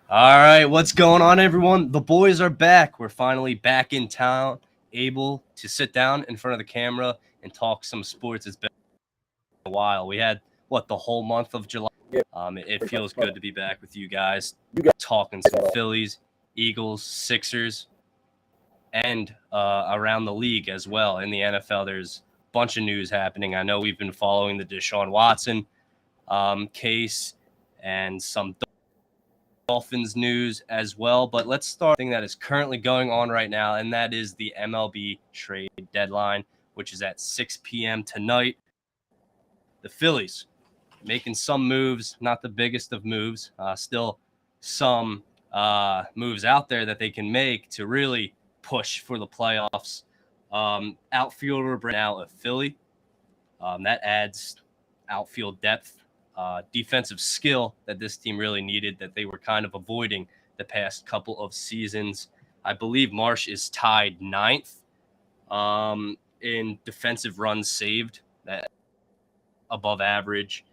All right, what's going on, everyone? The boys are back. We're finally back in town, able to sit down in front of the camera and talk some sports. It's been a while. We had the whole month of July. Yeah, It pretty much. feels good to be back with you guys, You guys talking some are Phillies, Eagles, Sixers, and around the league as well. In the NFL, there's a bunch of news happening. I know we've been following the Deshaun Watson case and some Dolphins news as well. But let's start thing that is currently going on right now, and that is the MLB trade deadline, which is at 6 p.m. tonight. The Phillies making some moves, not the biggest of moves, still some moves out there that they can make to really push for the playoffs. Outfielder now a Philly. That adds outfield depth, defensive skill that this team really needed that they were kind of avoiding the past couple of seasons. I believe Marsh is tied ninth in defensive runs saved, that above average.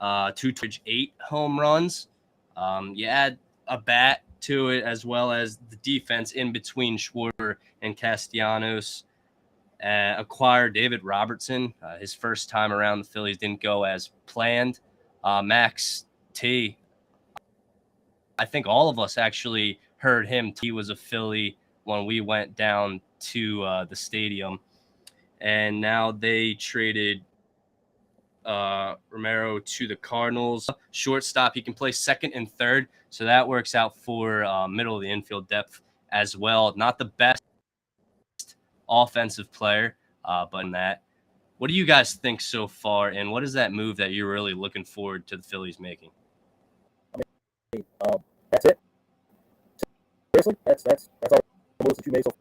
8 home runs. You add a bat to it as well as the defense in between Schwarber and Castellanos. Acquired David Robertson. His first time around, the Phillies didn't go as planned. Max T, I think all of us actually heard him. He was a Philly when we went down to the stadium. And now they traded Romero to the Cardinals. Shortstop, he can play second and third. So that works out for middle of the infield depth as well. Not the best offensive player, but in that. What do you guys think so far, and what is that move that you're really looking forward to the Phillies making? that's it. Seriously, that's all the moves that you made so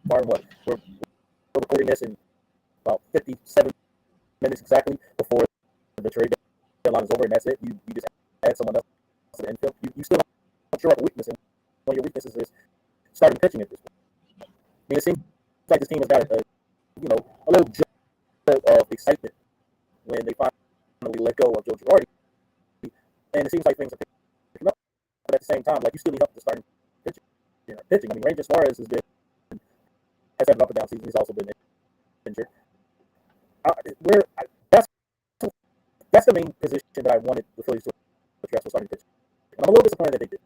far. And what we're recording this in about 57 minutes exactly before the trade deadline is over, and that's it. You just add someone else to the infield. You still not sure of a weakness, and one of your weaknesses is starting pitching at this point. I mean, it seems like this team has got a little jolt of excitement when they finally let go of Joe Girardi, and it seems like things are picking up. But at the same time, like, you still need help to start pitching. I mean, Ranger Suarez has had an up and down season. He's also been injured. That's the main position that I wanted the Phillies to address was starting pitching. And I'm a little disappointed that they did.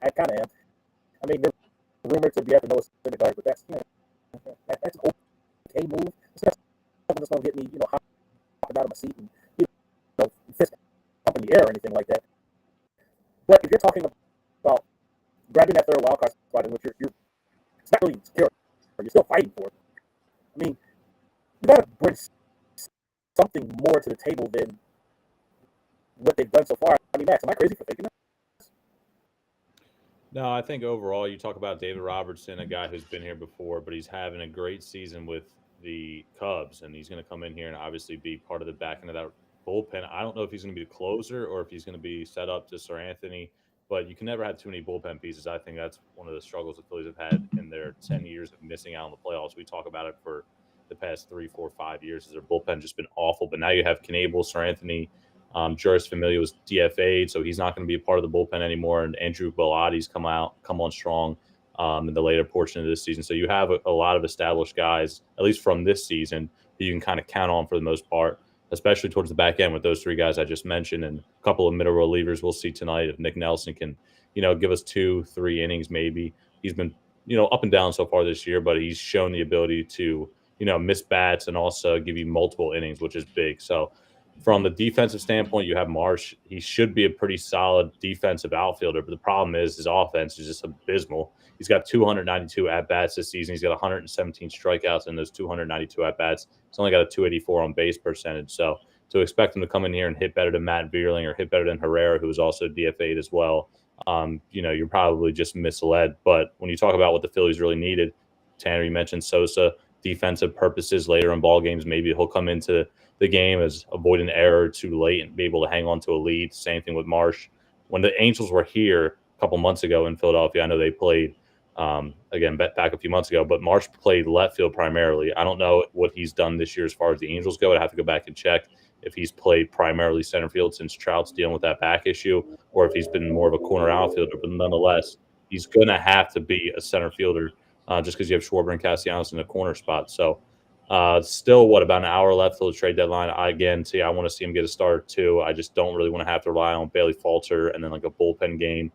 I kind of am. I mean, they're rumored to be having Noah Syndergaard, but that's that's an okay move. It's not something that's going to get me hopping out of my seat and fist up in the air or anything like that. But if you're talking about grabbing that third wild card spot in which you're it's not really secure, or you're still fighting for it. I mean, you got to bring something more to the table than what they've done so far. I mean, Max, am I crazy for thinking that? No, I think overall, you talk about David Robertson, a guy who's been here before, but he's having a great season with the Cubs, and he's going to come in here and obviously be part of the back end of that bullpen. I don't know if he's going to be the closer or if he's going to be set up to Sir Anthony, but you can never have too many bullpen pieces. I think that's one of the struggles the Phillies have had in their 10 years of missing out on the playoffs. We talk about it for the past 3, 4, 5 years. As their bullpen just been awful, but now you have Knable, Sir Anthony. Juris Familia was DFA'd, so he's not going to be a part of the bullpen anymore. And Andrew Bellatti's come on strong in the later portion of this season. So you have a lot of established guys, at least from this season, who you can kind of count on for the most part, especially towards the back end with those three guys I just mentioned and a couple of middle relievers we'll see tonight. If Nick Nelson can, give us 2-3 innings maybe. He's been, up and down so far this year, but he's shown the ability to, miss bats and also give you multiple innings, which is big. So from the defensive standpoint, you have Marsh. He should be a pretty solid defensive outfielder, but the problem is his offense is just abysmal. He's got 292 at-bats this season. He's got 117 strikeouts in those 292 at-bats. He's only got a 284 on base percentage. So to expect him to come in here and hit better than Matt Vierling or hit better than Herrera, who was also DFA'd as well, you're probably just misled. But when you talk about what the Phillies really needed, Tanner, you mentioned Sosa, defensive purposes later in ball games. Maybe he'll come into the game as avoid an error too late and be able to hang on to a lead. Same thing with Marsh. When the Angels were here a couple months ago in Philadelphia, I know they played again back a few months ago, but Marsh played left field primarily. I don't know what he's done this year as far as the Angels go. I'd have to go back and check. if he's played primarily center field since Trout's dealing with that back issue, or if he's been more of a corner outfielder. But nonetheless, he's going to have to be a center fielder just because you have Schwarber and Castellanos in the corner spot. So still, about an hour left till the trade deadline. I want to see him get a start too. I just don't really want to have to rely on Bailey Falter and then like a bullpen game.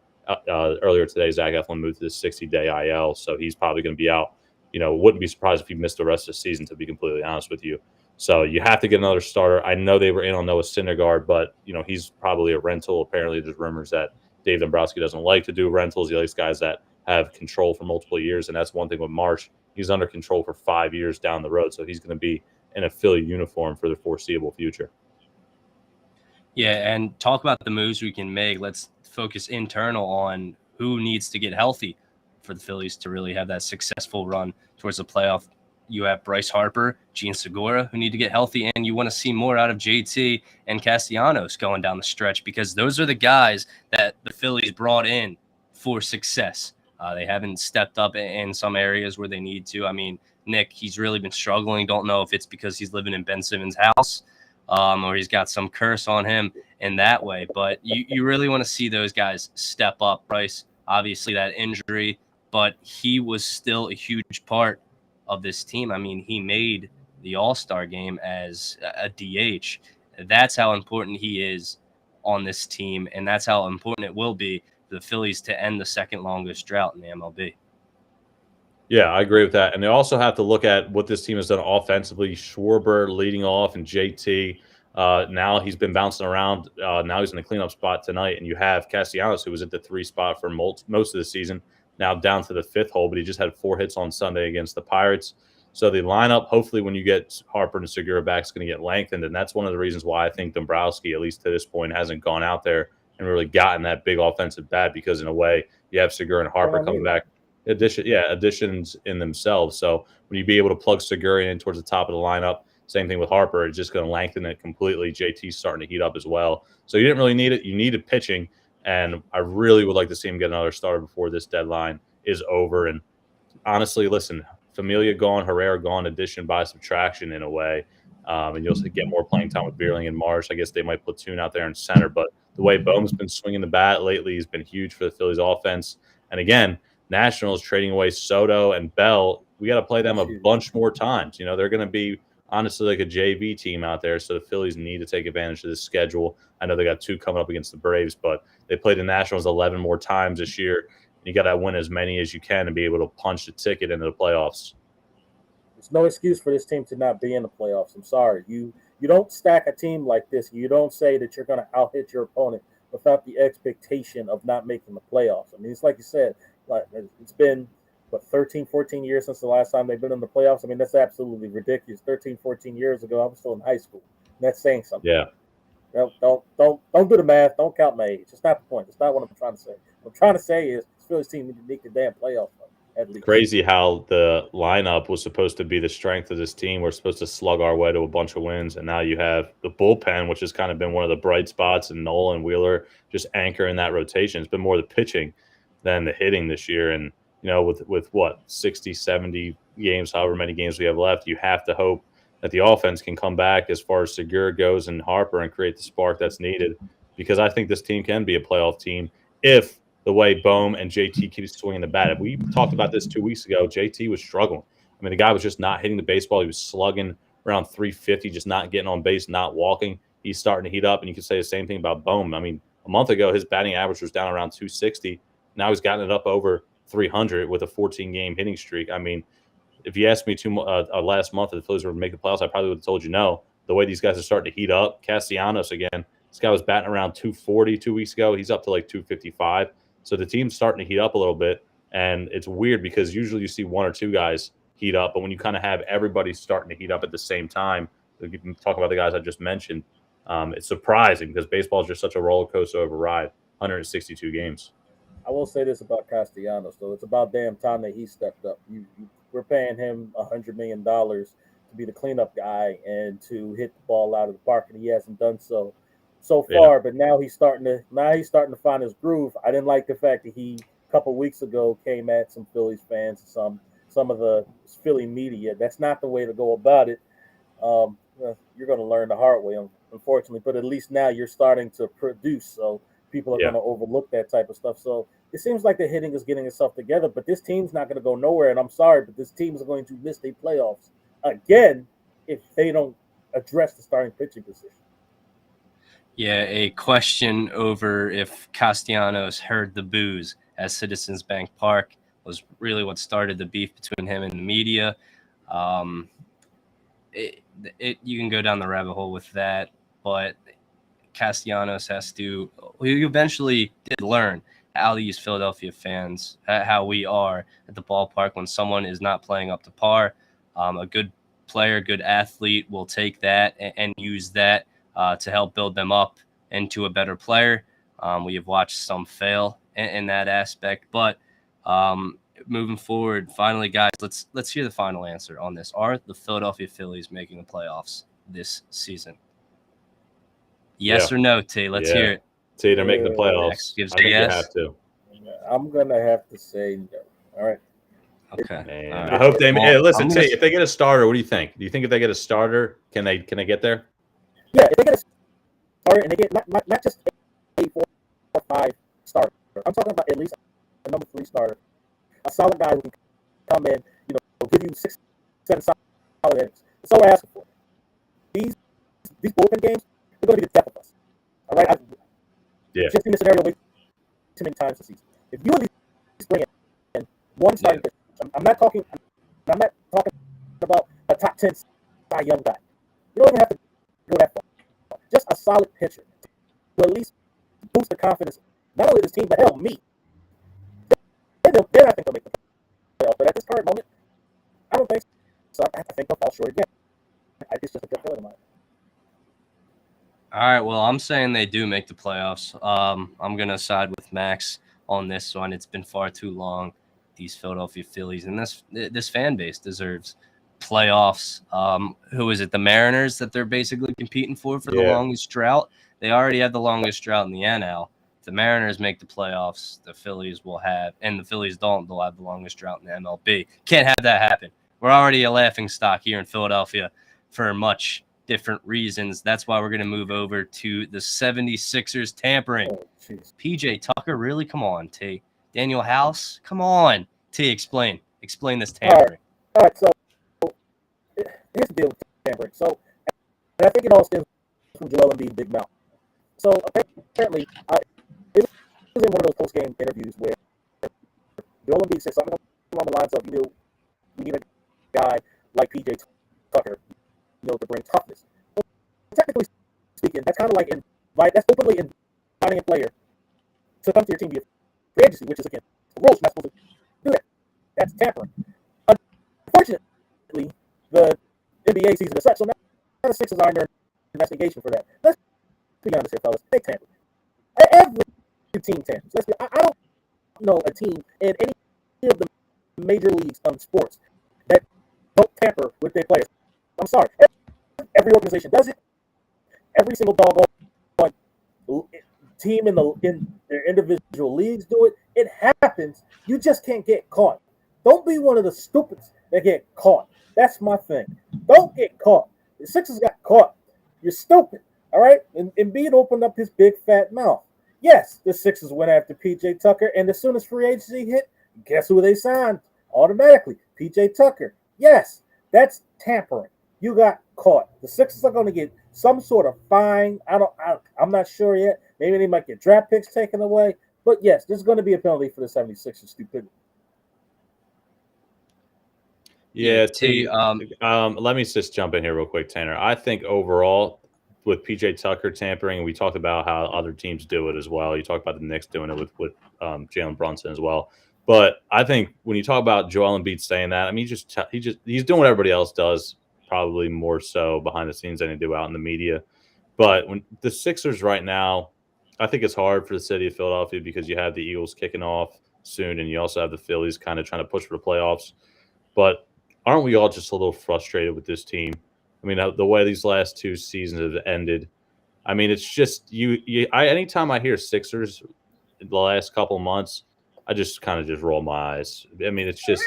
Earlier today, Zach Eflin moved to the 60-day IL, so he's probably going to be out. Wouldn't be surprised if he missed the rest of the season, to be completely honest with you. So you have to get another starter. I know they were in on Noah Syndergaard, but he's probably a rental. Apparently, there's rumors that Dave Dombrowski doesn't like to do rentals. He likes guys that have control for multiple years, and that's one thing with Marsh. He's under control for 5 years down the road, so he's going to be in a Philly uniform for the foreseeable future. Yeah, and talk about the moves we can make. Let's focus internal on who needs to get healthy for the Phillies to really have that successful run towards the playoff. You have Bryce Harper, Gene Segura, who need to get healthy, and you want to see more out of JT and Castellanos going down the stretch because those are the guys that the Phillies brought in for success. They haven't stepped up in some areas where they need to. I mean, Nick, he's really been struggling. Don't know if it's because he's living in Ben Simmons' house or he's got some curse on him in that way. But you really want to see those guys step up. Bryce, obviously that injury, but he was still a huge part of this team. I mean, he made the All-Star game as a DH. That's how important he is on this team, and that's how important it will be for the Phillies to end the second longest drought in the MLB. Yeah, I agree with that. And they also have to look at what this team has done offensively. Schwarber leading off and JT. Now he's been bouncing around. Now he's in the cleanup spot tonight. And you have Castellanos, who was at the 3 spot for most of the season, now down to the 5th hole. But he just had 4 hits on Sunday against the Pirates. So the lineup, hopefully when you get Harper and Segura back, is going to get lengthened. And that's one of the reasons why I think Dombrowski, at least to this point, hasn't gone out there and really gotten that big offensive bat because in a way you have Segura and Harper coming back. Additions in themselves. So when you be able to plug Segura in towards the top of the lineup, same thing with Harper, it's just going to lengthen it completely. JT's starting to heat up as well. So you didn't really need it. You needed pitching, and I really would like to see him get another starter before this deadline is over. And honestly, listen, Familia gone, Herrera gone, addition by subtraction in a way. And you'll get more playing time with Bierling and Marsh. I guess they might platoon out there in center. But the way Bohm's been swinging the bat lately has been huge for the Phillies offense. And again, Nationals trading away Soto and Bell, we got to play them a bunch more times. They're going to be honestly like a JV team out there, so the Phillies need to take advantage of this schedule. I know they got 2 coming up against the Braves, but they played the Nationals 11 more times this year. You got to win as many as you can and be able to punch the ticket into the playoffs. There's no excuse for this team to not be in the playoffs. I'm sorry. You don't stack a team like this. You don't say that you're going to out-hit your opponent without the expectation of not making the playoffs. I mean, it's like you said, like it's been 13, 14 years since the last time they've been in the playoffs. I mean, that's absolutely ridiculous. 13, 14 years ago, I was still in high school. And that's saying something. Yeah. Don't do the math. Don't count my age. That's not the point. That's not what I'm trying to say. What I'm trying to say is this Phillies team need to make the damn playoff at least. Crazy how the lineup was supposed to be the strength of this team. We're supposed to slug our way to a bunch of wins, and now you have the bullpen, which has kind of been one of the bright spots, and Nolan Wheeler just anchoring that rotation. It's been more the pitching than the hitting this year. And, with what, 60, 70 games, however many games we have left, you have to hope that the offense can come back as far as Segura goes and Harper and create the spark that's needed, because I think this team can be a playoff team if the way Bohm and JT keep swinging the bat. We talked about this 2 weeks ago. JT was struggling. I mean, the guy was just not hitting the baseball. He was slugging around 350, just not getting on base, not walking. He's starting to heat up, and you can say the same thing about Bohm. I mean, a month ago, his batting average was down around 260. Now he's gotten it up over 300 with a 14-game hitting streak. I mean, if you asked me last month if the Phillies were making playoffs, I probably would have told you no. The way these guys are starting to heat up, Castellanos again, this guy was batting around 240 2 weeks ago. He's up to like 255. So the team's starting to heat up a little bit, and it's weird because usually you see 1 or 2 guys heat up, but when you kind of have everybody starting to heat up at the same time, you can talk about the guys I just mentioned, it's surprising because baseball is just such a roller coaster of a ride, 162 games. I will say this about Castellanos, though. It's about damn time that he stepped up. We're paying him $100 million to be the cleanup guy and to hit the ball out of the park, and he hasn't done so far. Yeah. But now he's starting to find his groove. I didn't like the fact that he a couple weeks ago came at some Phillies fans, some of the Philly media. That's not the way to go about it. You're going to learn the hard way, unfortunately. But at least now you're starting to produce, so people are Yeah. going to overlook that type of stuff. So it seems like the hitting is getting itself together, but this team's not going to go nowhere. And I'm sorry, but this team is going to miss the playoffs again if they don't address the starting pitching position. Yeah, a question over if Castellanos heard the boos at Citizens Bank Park was really what started the beef between him and the media. You can go down the rabbit hole with that, but Castellanos has to. We eventually did learn how these Philadelphia fans, how we are at the ballpark when someone is not playing up to par. A good player, good athlete will take that and use that to help build them up into a better player. We have watched some fail in that aspect, but moving forward, finally, guys, let's hear the final answer on this. Are the Philadelphia Phillies making the playoffs this season? Yes or no, T? Let's hear it. T, they're making the playoffs. Max gives I think yes. you have to. I'm gonna have to say no. All right. Okay. Man, right. I hope they. Well, hey, listen, T, if they get a starter, what do you think? Do you think if they get a starter, can they get there? Yeah, if they get a starter and they get not just a 4 or 5 starter. I'm talking about at least a number 3 starter, a solid guy who can come in, give you 6, 7 solid innings. That's all we're asking for. These bullpen games, they're going to be the death of us. All right. Yeah. Just in this scenario, way too many times this season. If you at least bring in one starting pitcher, I'm not talking about a top 10 Cy Young guy. You don't even have to go that far. Just a solid pitcher to at least boost the confidence, not only of this team, but hell, me. They're not think they'll make the playoffs, but at this current moment, I don't think so. I think they'll fall short again. It's just a good feeling of mine. All right, well, I'm saying they do make the playoffs. I'm going to side with Max on this one. It's been far too long, these Philadelphia Phillies, and this fan base deserves playoffs. Who is it, the Mariners that they're basically competing for the longest drought? They already have the longest drought in the NL. If the Mariners make the playoffs, the Phillies will have, and the Phillies don't, they'll have the longest drought in the MLB. Can't have that happen. We're already a laughing stock here in Philadelphia for much different reasons. That's why we're going to move over to the 76ers tampering. PJ Tucker, really? Come on, T. Daniel House? Come on. T, explain this tampering. All right, so here's the deal with tampering. So, and I think it all stems from Joel Embiid's big mouth. So, apparently, it was in one of those post-game interviews where Joel Embiid said something along the lines of, we need a guy like PJ Tucker, to bring toughness. Well, technically speaking, that's kind of like that's openly inviting a player to come to your team via free agency, which is against the rules. You're not supposed to do that. That's tampering. Unfortunately, the NBA season is such, so now the Sixers are under investigation for that. Let's be honest here, fellas. They tamper. Every team tampers. I don't know a team in any of the major leagues sports that don't tamper with their players. I'm sorry. Every organization does it. Every single doggone team in their individual leagues do it. It happens. You just can't get caught. Don't be one of the stupids that get caught. That's my thing. Don't get caught. The Sixers got caught. You're stupid. All right? And Embiid opened up his big fat mouth. Yes, the Sixers went after PJ Tucker, and as soon as free agency hit, guess who they signed? Automatically, PJ Tucker. Yes, that's tampering. You got caught. The Sixers are going to get some sort of fine. I'm not sure yet. Maybe they might get draft picks taken away. But yes, there's going to be a penalty for the 76ers stupidity. Yeah, T. Let me just jump in here real quick, Tanner. I think overall, with PJ Tucker tampering, we talked about how other teams do it as well. You talked about the Knicks doing it with Jalen Brunson as well. But I think when you talk about Joel Embiid saying that, I mean, he's doing what everybody else does, probably more so behind the scenes than they do out in the media. But when the Sixers right now, I think it's hard for the city of Philadelphia because you have the Eagles kicking off soon, and you also have the Phillies kind of trying to push for the playoffs. But aren't we all just a little frustrated with this team? I mean, the way these last 2 seasons have ended. I mean, it's just anytime I hear Sixers in the last couple of months, I just kind of just roll my eyes. I mean, it's just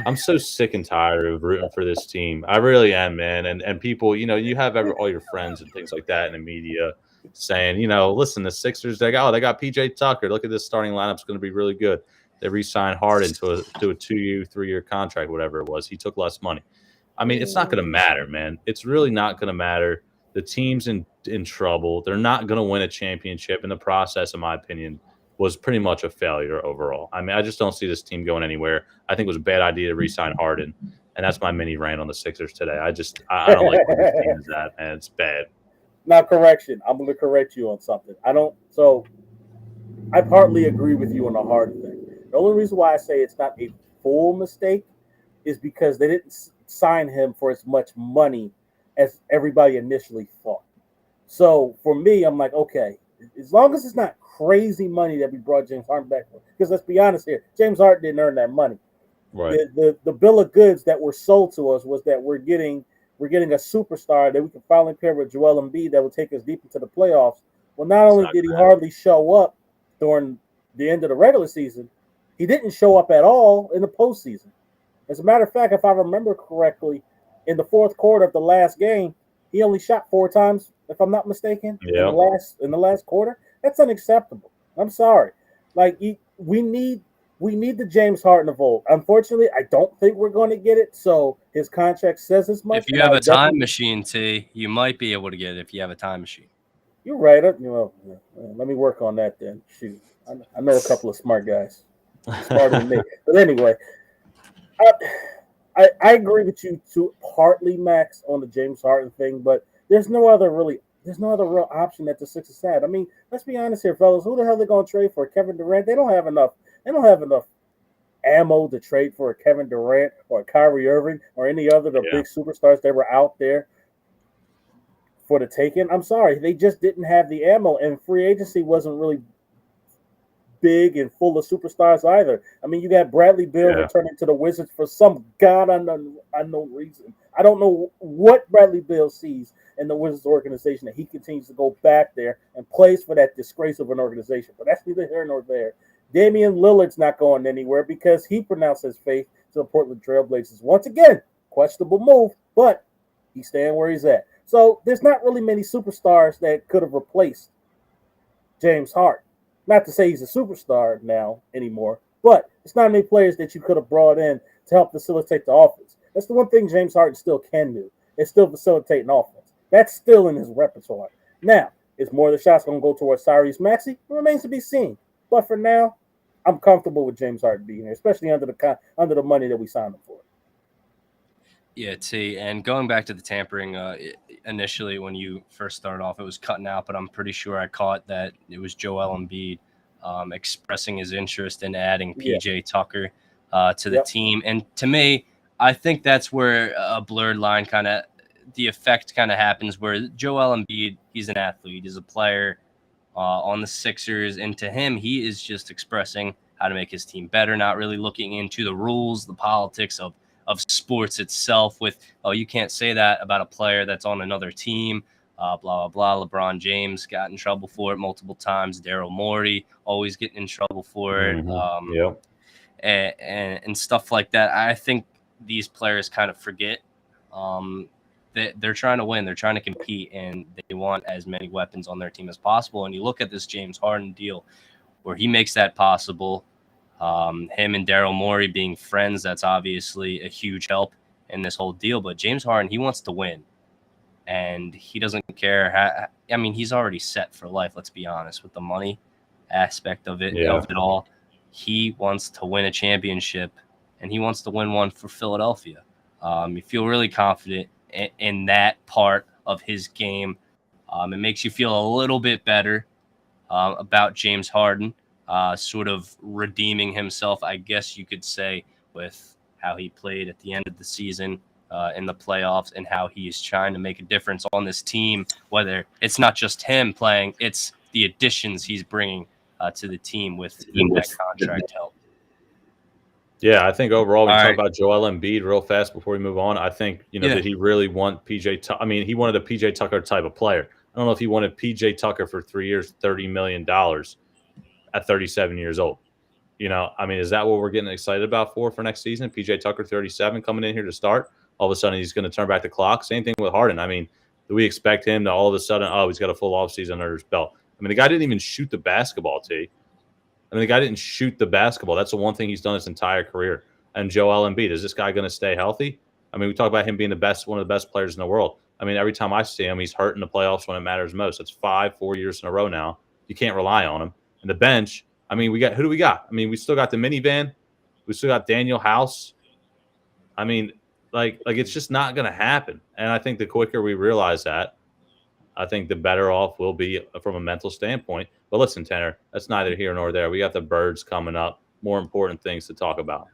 I'm so sick and tired of rooting for this team. I really am, man. And people, you have all your friends and things like that in the media saying, listen, the Sixers, they got PJ Tucker. Look at this starting lineup's going to be really good. They re-signed Harden to a 2-year, 3-year contract, whatever it was. He took less money. I mean, it's not going to matter, man. It's really not going to matter. The team's in trouble. They're not going to win a championship. In the process, in my opinion, was pretty much a failure overall. I mean, I just don't see this team going anywhere. I think it was a bad idea to re-sign Harden, and that's my mini rant on the Sixers today. I don't like where this team is at, man. It's bad. Now, correction. I'm going to correct you on something. I partly agree with you on the Harden thing. The only reason why I say it's not a full mistake is because they didn't sign him for as much money as everybody initially thought. So for me, I'm like, okay, as long as it's not crazy money that we brought James Harden back for, because let's be honest here, James Harden didn't earn that money. Right. The bill of goods that were sold to us was that we're getting a superstar that we can finally pair with Joel Embiid that will take us deep into the playoffs. Well, not only did he hardly show up during the end of the regular season, he didn't show up at all in the postseason. As a matter of fact, if I remember correctly, in the fourth quarter of the last game, he only shot 4 times, if I'm not mistaken, in the last quarter. That's unacceptable. I'm sorry. Like we need the James Harden of old. Unfortunately, I don't think we're going to get it. So his contract says as much. If you have a time machine, T, you might be able to get it if you have a time machine. You're right. Let me work on that then. Shoot, I know a couple of smart guys, smarter than me. But anyway, I agree with you partly, Max, on the James Harden thing. But there's no other real option that the Sixers had. I mean, let's be honest here, fellas. Who the hell are they going to trade for? Kevin Durant? They don't have enough ammo to trade for a Kevin Durant or a Kyrie Irving or any other of the big superstars that were out there for the taking. I'm sorry. They just didn't have the ammo, and free agency wasn't really big and full of superstars either. I mean, you got Bradley Beal returning to the Wizards for some unknown reason. I don't know what Bradley Beal sees in the Wizards organization that he continues to go back there and plays for that disgrace of an organization. But that's neither here nor there. Damian Lillard's not going anywhere because he pronounced his faith to the Portland Trailblazers. Once again, questionable move, but he's staying where he's at. So there's not really many superstars that could have replaced James Harden. Not to say he's a superstar now anymore, but it's not many players that you could have brought in to help facilitate the offense. That's the one thing James Harden still can do. It's still facilitate an offense. That's still in his repertoire. Now, is more of the shots going to go towards Tyrese Maxey? It remains to be seen. But for now, I'm comfortable with James Harden being here, especially under the money that we signed him for. Yeah, T. And going back to the tampering, initially when you first started off, it was cutting out, but I'm pretty sure I caught that it was Joel Embiid expressing his interest in adding PJ Tucker to the team. And to me, I think that's where a blurred line the effect happens where Joel Embiid, he's an athlete, he's a player on the Sixers, and to him, he is just expressing how to make his team better, not really looking into the rules, the politics of sports itself with, you can't say that about a player that's on another team, blah, blah, blah. LeBron James got in trouble for it multiple times. Daryl Morey always getting in trouble for it. And stuff like that. I think these players kind of forget that they're trying to win. They're trying to compete, and they want as many weapons on their team as possible. And you look at this James Harden deal where he makes that possible. Him and Daryl Morey being friends, that's obviously a huge help in this whole deal. But James Harden, he wants to win, and he doesn't care. He's already set for life. Let's be honest with the money aspect of it all. He wants to win a championship, and he wants to win one for Philadelphia. You feel really confident in that part of his game. It makes you feel a little bit better about James Harden. Sort of redeeming himself, I guess you could say, with how he played at the end of the season in the playoffs and how he's trying to make a difference on this team, whether it's not just him playing, it's the additions he's bringing to the team with that contract help. Yeah, I think overall, we talk about Joel Embiid real fast before we move on. I think, did he really want PJ Tucker? He wanted a PJ Tucker type of player. I don't know if he wanted PJ Tucker for 3 years, $30 million. At 37 years old. I mean, is that what we're getting excited about for next season? PJ Tucker, 37, coming in here to start. All of a sudden, he's going to turn back the clock. Same thing with Harden. I mean, do we expect him to all of a sudden, he's got a full offseason under his belt? I mean, the guy didn't even shoot the basketball, T. I mean, the guy didn't shoot the basketball. That's the one thing he's done his entire career. And Joel Embiid, is this guy going to stay healthy? I mean, we talk about him being one of the best players in the world. I mean, every time I see him, he's hurt in the playoffs when it matters most. That's 4 years in a row now. You can't rely on him. And the bench, I mean, who do we got? I mean, we still got the minivan. We still got Daniel House. I mean, like it's just not going to happen. And I think the quicker we realize that, I think the better off we'll be from a mental standpoint. But listen, Tanner, that's neither here nor there. We got the birds coming up. More important things to talk about.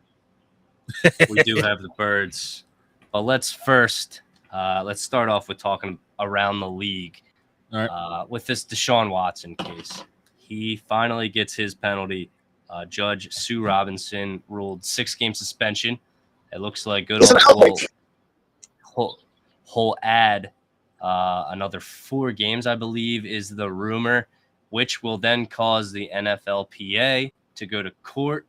We do have the birds. But let's start off with talking around the league. All right. With this Deshaun Watson case. He finally gets his penalty. Judge Sue Robinson ruled 6-game suspension. It looks like good whole add another 4 games, I believe, is the rumor, which will then cause the NFLPA to go to court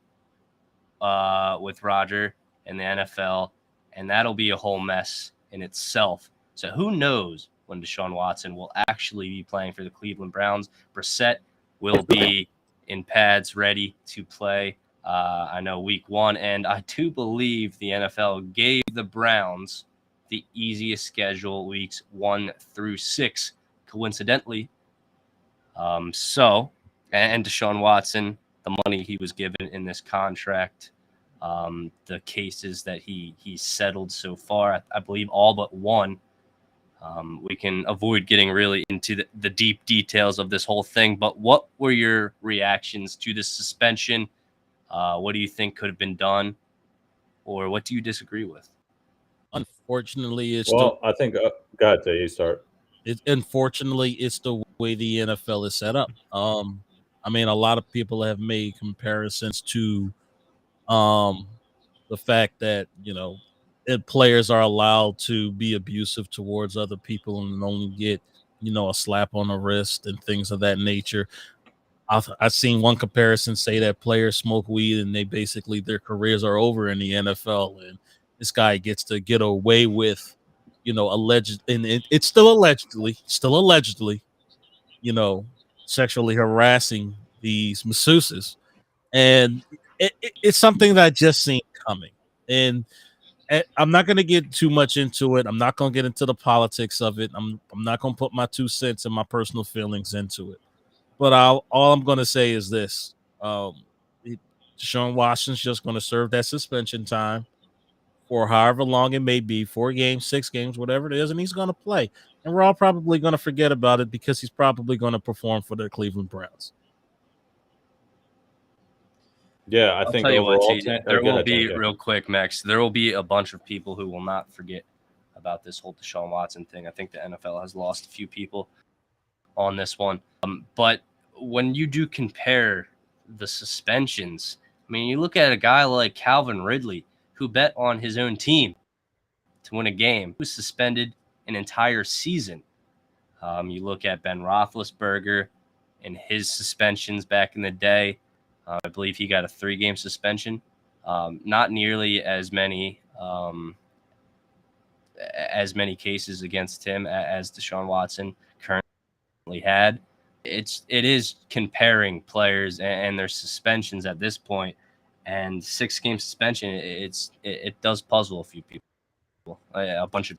with Roger and the NFL, and that'll be a whole mess in itself. So who knows when Deshaun Watson will actually be playing for the Cleveland Browns. Brissett will be in pads ready to play. I know week 1, and I do believe the NFL gave the Browns the easiest schedule weeks 1 through 6, coincidentally. And Deshaun Watson, the money he was given in this contract, the cases that he settled so far, I believe all but one. We can avoid getting really into the deep details of this whole thing, but what were your reactions to the suspension? What do you think could have been done, or what do you disagree with? Unfortunately, I think go ahead, you start. Unfortunately, it's the way the NFL is set up. I mean, a lot of people have made comparisons to the fact that players are allowed to be abusive towards other people and only get a slap on the wrist and things of that nature. I've seen one comparison say that players smoke weed and their careers are over in the NFL, and this guy gets to get away with, alleged, and it's still allegedly, sexually harassing these masseuses, and it's something that I just seen coming. And I'm not going to get too much into it. I'm not going to get into the politics of it. I'm not going to put my 2 cents and my personal feelings into it. But all I'm going to say is this. Deshaun Watson's just going to serve that suspension time for however long it may be, 4 games, 6 games, whatever it is, and he's going to play. And we're all probably going to forget about it because he's probably going to perform for the Cleveland Browns. Yeah, I think overall, there will be, real quick, Max, there will be a bunch of people who will not forget about this whole Deshaun Watson thing. I think the NFL has lost a few people on this one. But when you do compare the suspensions, I mean, you look at a guy like Calvin Ridley, who bet on his own team to win a game, who was suspended an entire season. You look at Ben Roethlisberger and his suspensions back in the day. I believe he got a 3-game suspension. Not nearly as many cases against him as Deshaun Watson currently had. It is comparing players and their suspensions at this point, and 6-game suspension. It does puzzle a few people, a bunch of.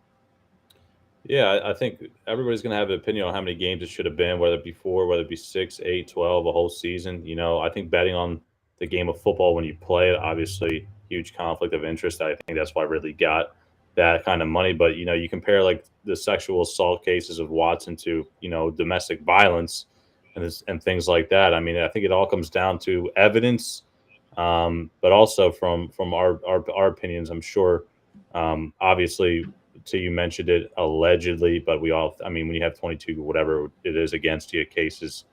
Yeah, I think everybody's going to have an opinion on how many games it should have been, whether it be 4, whether it be 6, 8, 12, a whole season. I think betting on the game of football when you play it, obviously, huge conflict of interest. I think that's why Ridley got that kind of money. But, you compare like the sexual assault cases of Watson to, domestic violence and things like that. I mean, I think it all comes down to evidence, but also from our opinions, I'm sure, obviously, so you mentioned it allegedly, but when you have 22, whatever it is against you, cases,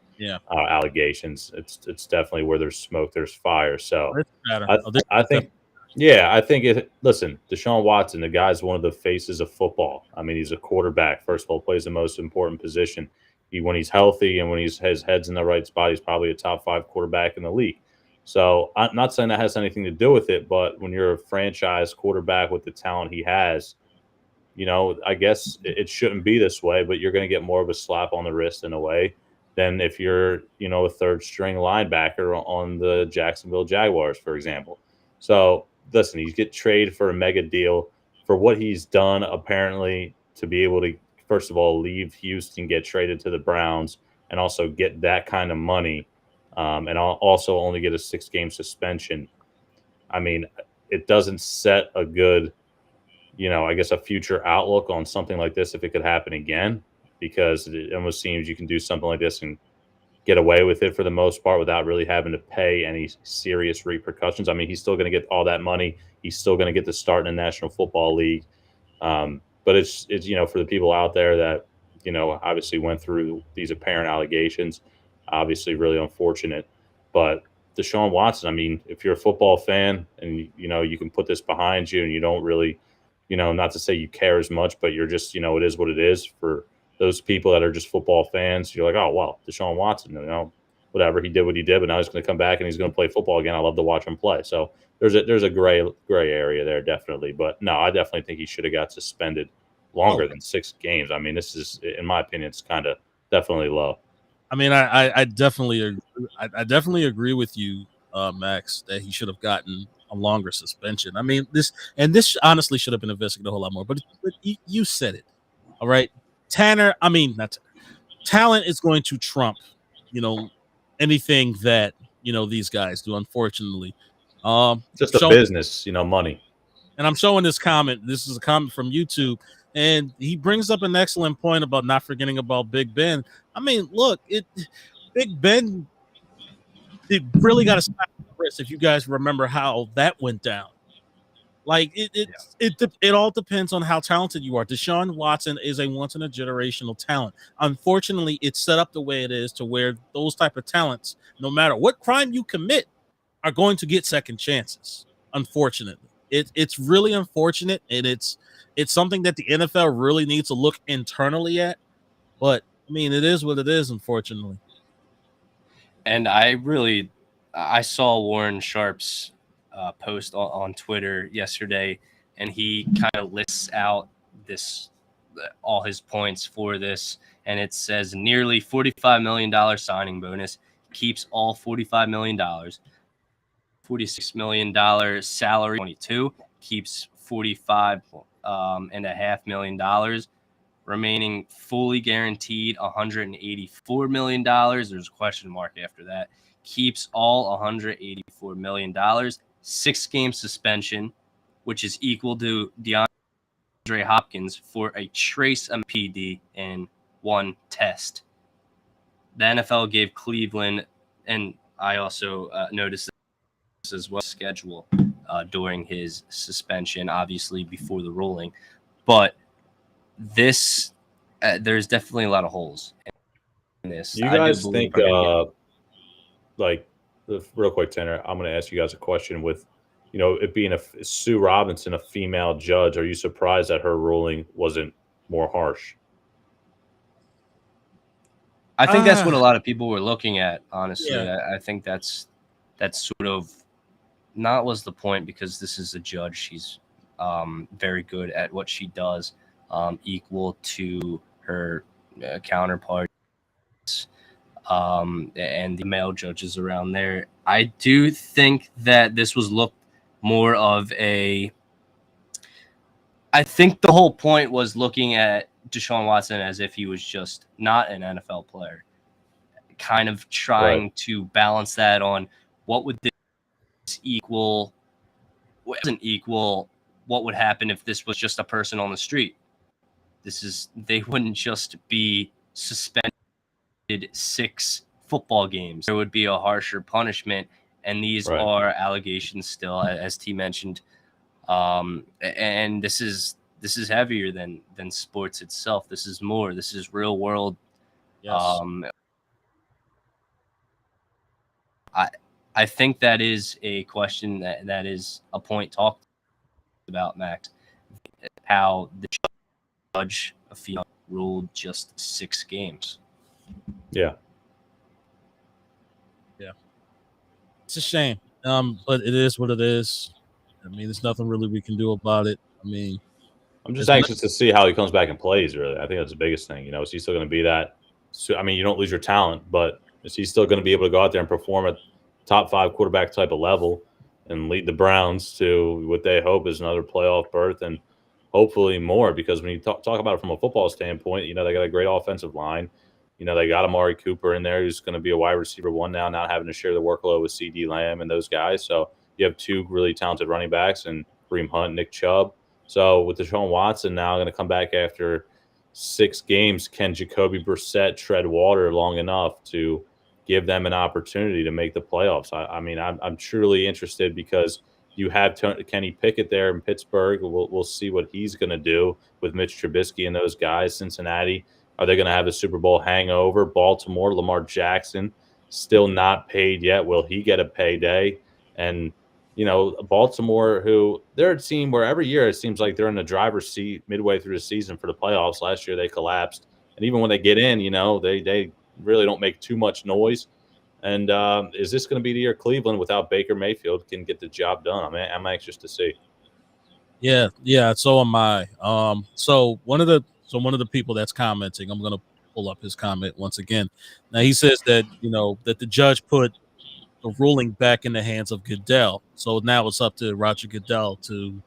allegations, it's definitely where there's smoke, there's fire. So I think listen, Deshaun Watson, the guy's one of the faces of football. I mean, he's a quarterback. First of all, plays the most important position. When he's healthy and when his head's in the right spot, he's probably a top 5 quarterback in the league. So I'm not saying that has anything to do with it, but when you're a franchise quarterback with the talent he has, I guess it shouldn't be this way, but you're going to get more of a slap on the wrist in a way than if you're, a third string linebacker on the Jacksonville Jaguars, for example. So listen, you get traded for a mega deal for what he's done, apparently, to be able to, first of all, leave Houston, get traded to the Browns, and also get that kind of money, and also only get a 6-game suspension. I mean, it doesn't set a good, I guess, a future outlook on something like this if it could happen again, because it almost seems you can do something like this and get away with it for the most part without really having to pay any serious repercussions. I mean, he's still going to get all that money. He's still going to get to start in the National Football League. But it's for the people out there that, obviously went through these apparent allegations, obviously really unfortunate. But Deshaun Watson, I mean, if you're a football fan and, you can put this behind you and you don't really, not to say you care as much, but you're just, it is what it is for those people that are just football fans. You're like, oh, well, Deshaun Watson, whatever, he did what he did, but now he's going to come back and he's going to play football again. I love to watch him play. So there's a gray area there, definitely. But no, I definitely think he should have got suspended longer than 6 games. I mean, this is, in my opinion, it's kind of definitely low. I mean, I definitely agree with you, Max, that he should have gotten a longer suspension. I mean, this honestly should have been investigated a whole lot more. But you said it, all right. Not talent is going to trump, anything that these guys do. Unfortunately, just a business, money. And I'm showing this comment. This is a comment from YouTube, and he brings up an excellent point about not forgetting about Big Ben. I mean, look, Big Ben, it really got to slap the wrist if you guys remember how that went down. Like it all depends on how talented you are. Deshaun Watson is a once in a generational talent. Unfortunately, it's set up the way it is to where those type of talents, no matter what crime you commit, are going to get second chances. Unfortunately, it's really unfortunate, and it's something that the NFL really needs to look internally at. But I mean, it is what it is, unfortunately. And I saw Warren Sharp's post on Twitter yesterday, and he kind of lists out all his points for this, and it says nearly $45 million signing bonus, keeps all $45 million, $46 million salary, 22 keeps $45.5 million, remaining fully guaranteed $184 million. There's a question mark after that. Keeps all $184 million. 6-game suspension, which is equal to DeAndre Hopkins for a trace MPD in 1 test. The NFL gave Cleveland, and I also noticed this as well, schedule during his suspension, obviously before the ruling. But this, there's definitely a lot of holes in this. You guys think, real quick, Tanner, I'm going to ask you guys a question with, it being Sue Robinson, a female judge. Are you surprised that her ruling wasn't more harsh? I think that's what a lot of people were looking at, honestly. Yeah. I think that's sort of not was the point, because this is a judge. She's very good at what she does, equal to her counterparts and the male judges around there. I do think that this was looked more of a – I think the whole point was looking at Deshaun Watson as if he was just not an NFL player, kind of trying to balance that on what would this equal, what doesn't equal, what would happen if this was just a person on the street. They wouldn't just be suspended 6 football games. There would be a harsher punishment, and these are allegations still, as T mentioned. And this is heavier than sports itself. This is more. This is real world. Yes. I think that is a question that is a point talked about, Max. How the judge, a female, ruled just 6 games. Yeah. It's a shame. But it is what it is. I mean, there's nothing really we can do about it. I mean, I'm just anxious to see how he comes back and plays. Really, I think that's the biggest thing. Is he still going to be that? So, I mean, you don't lose your talent, but is he still going to be able to go out there and perform at top 5 quarterback type of level and lead the Browns to what they hope is another playoff berth and hopefully more? Because when you talk about it from a football standpoint, they got a great offensive line. They got Amari Cooper in there who's going to be a wide receiver one now, not having to share the workload with CD Lamb and those guys. So you have 2 really talented running backs and Kareem Hunt, Nick Chubb. So with Deshaun Watson now going to come back after 6 games, can Jacoby Brissett tread water long enough to give them an opportunity to make the playoffs? I mean, I'm truly interested because you have Kenny Pickett there in Pittsburgh. We'll see what he's going to do with Mitch Trubisky and those guys. Cincinnati, are they going to have a Super Bowl hangover? Baltimore, Lamar Jackson, still not paid yet. Will he get a payday? And Baltimore, who they're a team where every year it seems like they're in the driver's seat midway through the season for the playoffs. Last year they collapsed, and even when they get in, they really don't make too much noise. And is this going to be the year Cleveland without Baker Mayfield can get the job done? I'm anxious to see. Yeah. So am I. So one of the people that's commenting, I'm going to pull up his comment once again. Now he says that that the judge put the ruling back in the hands of Goodell. So now it's up to Roger Goodell to,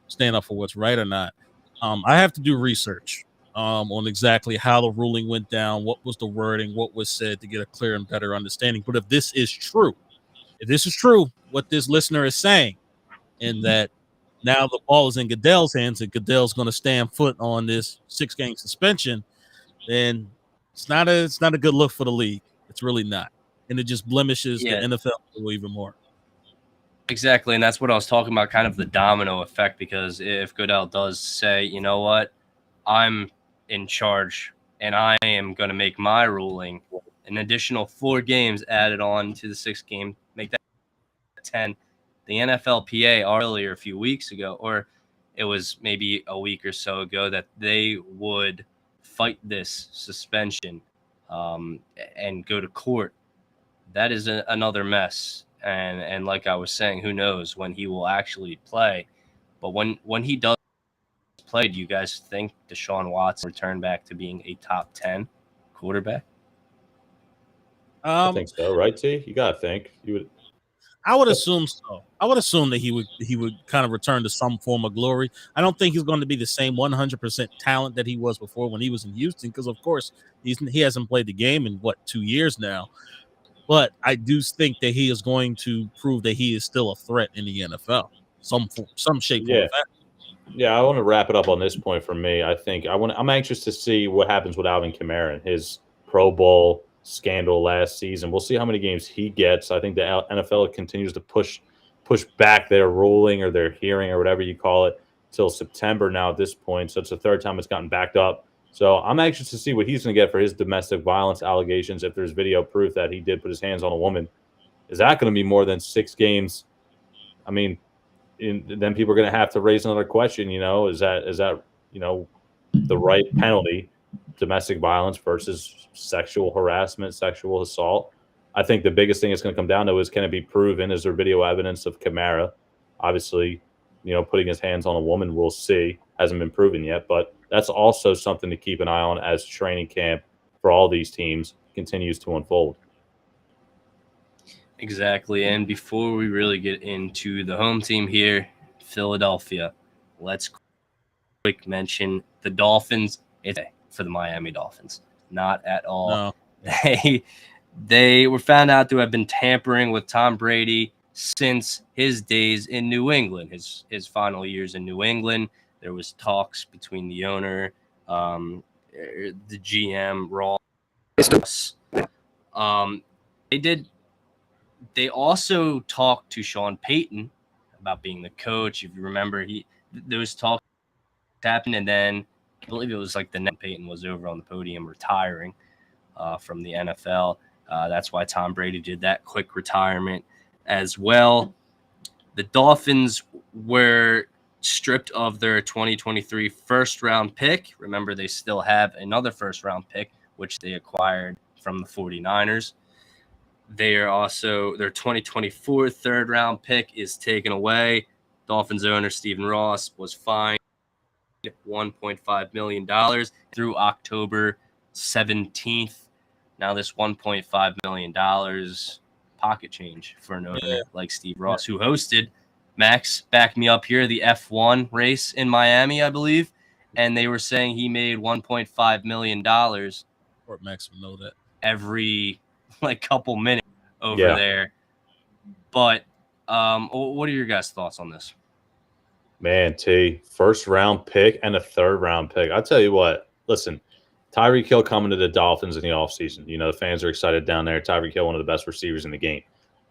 stand up for what's right or not. I have to do research on exactly how the ruling went down, what was the wording, what was said to get a clear and better understanding. But if this is true, what this listener is saying, and that now the ball is in Goodell's hands and Goodell's going to stand foot on this 6-game suspension, then it's not a good look for the league. It's really not. And it just blemishes the NFL even more. Exactly, and that's what I was talking about, kind of the domino effect, because if Goodell does say, you know what, I'm in charge and I am going to make my ruling, an additional 4 games added on to the 6 game, make that 10. The NFLPA earlier a few weeks ago, or it was maybe a week or so ago, that they would fight this suspension and go to court. That is another mess. And like I was saying, who knows when he will actually play. But when he does play, do you guys think Deshaun Watson return back to being a top 10 quarterback? I think so, right, T? You got to think. I would assume so. I would assume that he would kind of return to some form of glory. I don't think he's going to be the same 100% talent that he was before when he was in Houston, because of course he hasn't played the game in 2 years now. But I do think that he is going to prove that he is still a threat in the NFL, some shape, form, or fashion. Yeah, I want to wrap it up on this point for me. I'm anxious to see what happens with Alvin Kamara and his Pro Bowl scandal last season. We'll see how many games he gets. I think the NFL continues to push back their ruling or their hearing or whatever you call it till September now at this point. So it's the 3rd time it's gotten backed up. So I'm anxious to see what he's going to get for his domestic violence allegations. If there's video proof that he did put his hands on a woman, is that going to be more than 6 games? I mean, then people are going to have to raise another question. Is that the right penalty? Domestic violence versus sexual harassment, sexual assault. I think the biggest thing it's going to come down to is, can it be proven? Is there video evidence of Kamara? Obviously, putting his hands on a woman, we'll see. Hasn't been proven yet, but that's also something to keep an eye on as training camp for all these teams continues to unfold. Exactly. And before we really get into the home team here, Philadelphia, let's quick mention the Dolphins. It's for the Miami Dolphins. Not at all. No. They were found out to have been tampering with Tom Brady since his days in New England, his final years in New England. There was talks between the owner, the GM, Ross. They also talked to Sean Payton about being the coach. If you remember, those talks happened, and then I believe it was like the next Payton was over on the podium retiring from the NFL. That's why Tom Brady did that quick retirement as well. The Dolphins were stripped of their 2023 first-round pick. Remember, they still have another first-round pick, which they acquired from the 49ers. They are also their 2024 third round pick is taken away. Dolphins owner Stephen Ross was fined $1.5 million through October 17th. Now this $1.5 million pocket change for an owner like Steve Ross, who hosted, Max, back me up here, the F1 race in Miami, I believe. And they were saying he made $1.5 million Or Max would know that every couple minutes over there. But what are your guys' thoughts on this? Man, T, first round pick and a third round pick. I'll tell you what, listen, Tyreek Hill coming to the Dolphins in the offseason. You know, the fans are excited down there. Tyreek Hill, one of the best receivers in the game.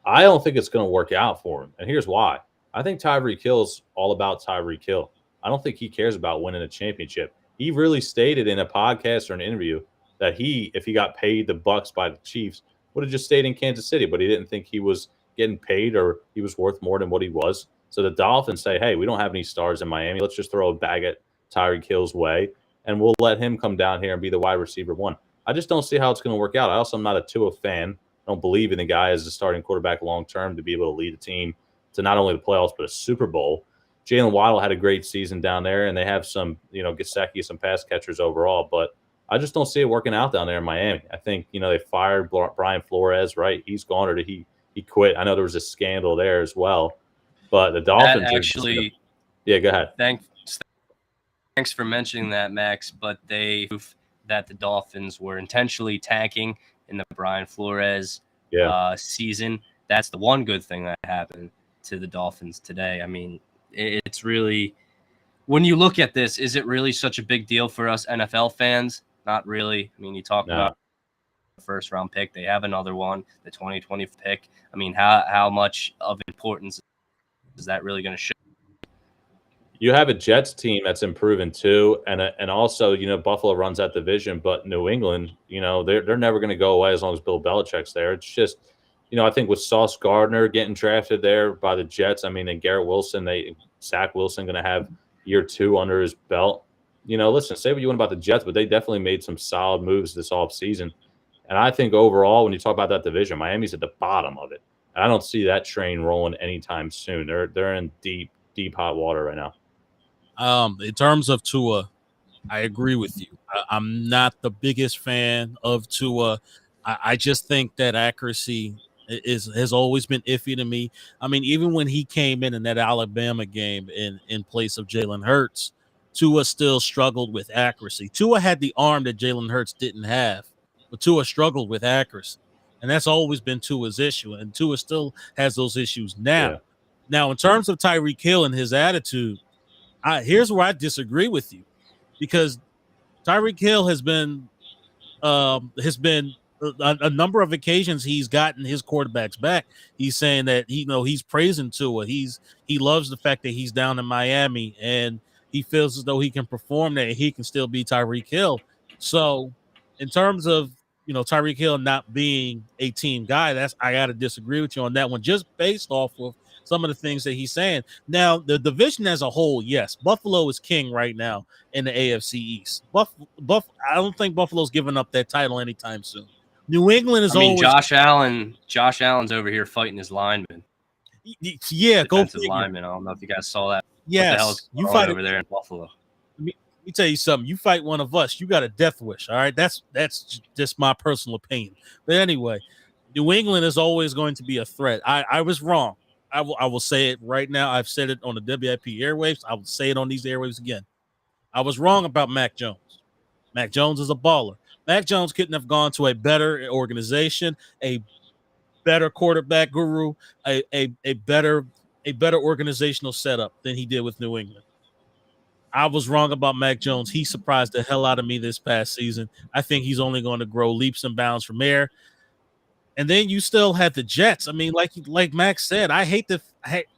I don't think it's going to work out for him. And here's why. I think Tyreek Hill's all about Tyreek Hill. I don't think he cares about winning a championship. He really stated in a podcast or an interview that if he got paid the bucks by the Chiefs, would have just stayed in Kansas City, but he didn't think he was getting paid or he was worth more than what he was. So the Dolphins say, hey, we don't have any stars in Miami. Let's just throw a bag at Tyreek Hill's way, and we'll let him come down here and be the wide receiver one. I just don't see how it's going to work out. I also am not a Tua fan. I don't believe in the guy as a starting quarterback long-term to be able to lead a team to not only the playoffs but a Super Bowl. Jalen Waddle had a great season down there, and they have some, Gesicki, some pass catchers overall, but I just don't see it working out down there in Miami. I think, they fired Brian Flores, right? He's gone, or he quit. I know there was a scandal there as well. But the Dolphins actually, go ahead. Thanks for mentioning that, Max. But they proved that the Dolphins were intentionally tanking in the Brian Flores season. That's the one good thing that happened to the Dolphins today. I mean, it's really, when you look at this, is it really such a big deal for us NFL fans? Not really. I mean, you talk about the first round pick. They have another one, the 2020 pick. I mean, how much of importance is that really going to show? You have a Jets team that's improving too, and also Buffalo runs that division, but New England, they're never going to go away as long as Bill Belichick's there. It's just, I think with Sauce Gardner getting drafted there by the Jets, I mean, and Garrett Wilson, Zach Wilson going to have year 2 under his belt. Listen, say what you want about the Jets, but they definitely made some solid moves this offseason. And I think overall, when you talk about that division, Miami's at the bottom of it. I don't see that train rolling anytime soon. They're in deep hot water right now. In terms of Tua, I agree with you. I'm not the biggest fan of Tua. I just think that accuracy has always been iffy to me. I mean, even when he came in that Alabama game in place of Jalen Hurts, Tua still struggled with accuracy. Tua had the arm that Jalen Hurts didn't have, but Tua struggled with accuracy. And that's always been Tua's issue. And Tua still has those issues now. Yeah. Now, in terms of Tyreek Hill and his attitude, here's where I disagree with you, because Tyreek Hill has been a number of occasions he's gotten his quarterbacks back. He's saying that he's praising Tua. He loves the fact that he's down in Miami and he feels as though he can perform there and he can still be Tyreek Hill. So, in terms of Tyreek Hill not being a team guy, I got to disagree with you on that one, just based off of some of the things that he's saying. Now, the division as a whole, yes, Buffalo is king right now in the AFC East. I don't think Buffalo's giving up that title anytime soon. New England is always. Josh Allen's over here fighting his lineman. Yeah, defensive lineman. I don't know if you guys saw that. Yes, what the hell's going on over there in Buffalo? Let me tell you something. You fight one of us, you got a death wish. All right, that's just my personal opinion. But anyway, New England is always going to be a threat. I was wrong. I will say it right now. I've said it on the WIP airwaves. I will say it on these airwaves again. I was wrong about Mac Jones. Mac Jones is a baller. Mac Jones couldn't have gone to a better organization, a better quarterback guru, a better organizational setup than he did with New England. I was wrong about Mac Jones. He surprised the hell out of me this past season. I think he's only going to grow leaps and bounds from there. And then you still have the Jets. I mean, like Max said, I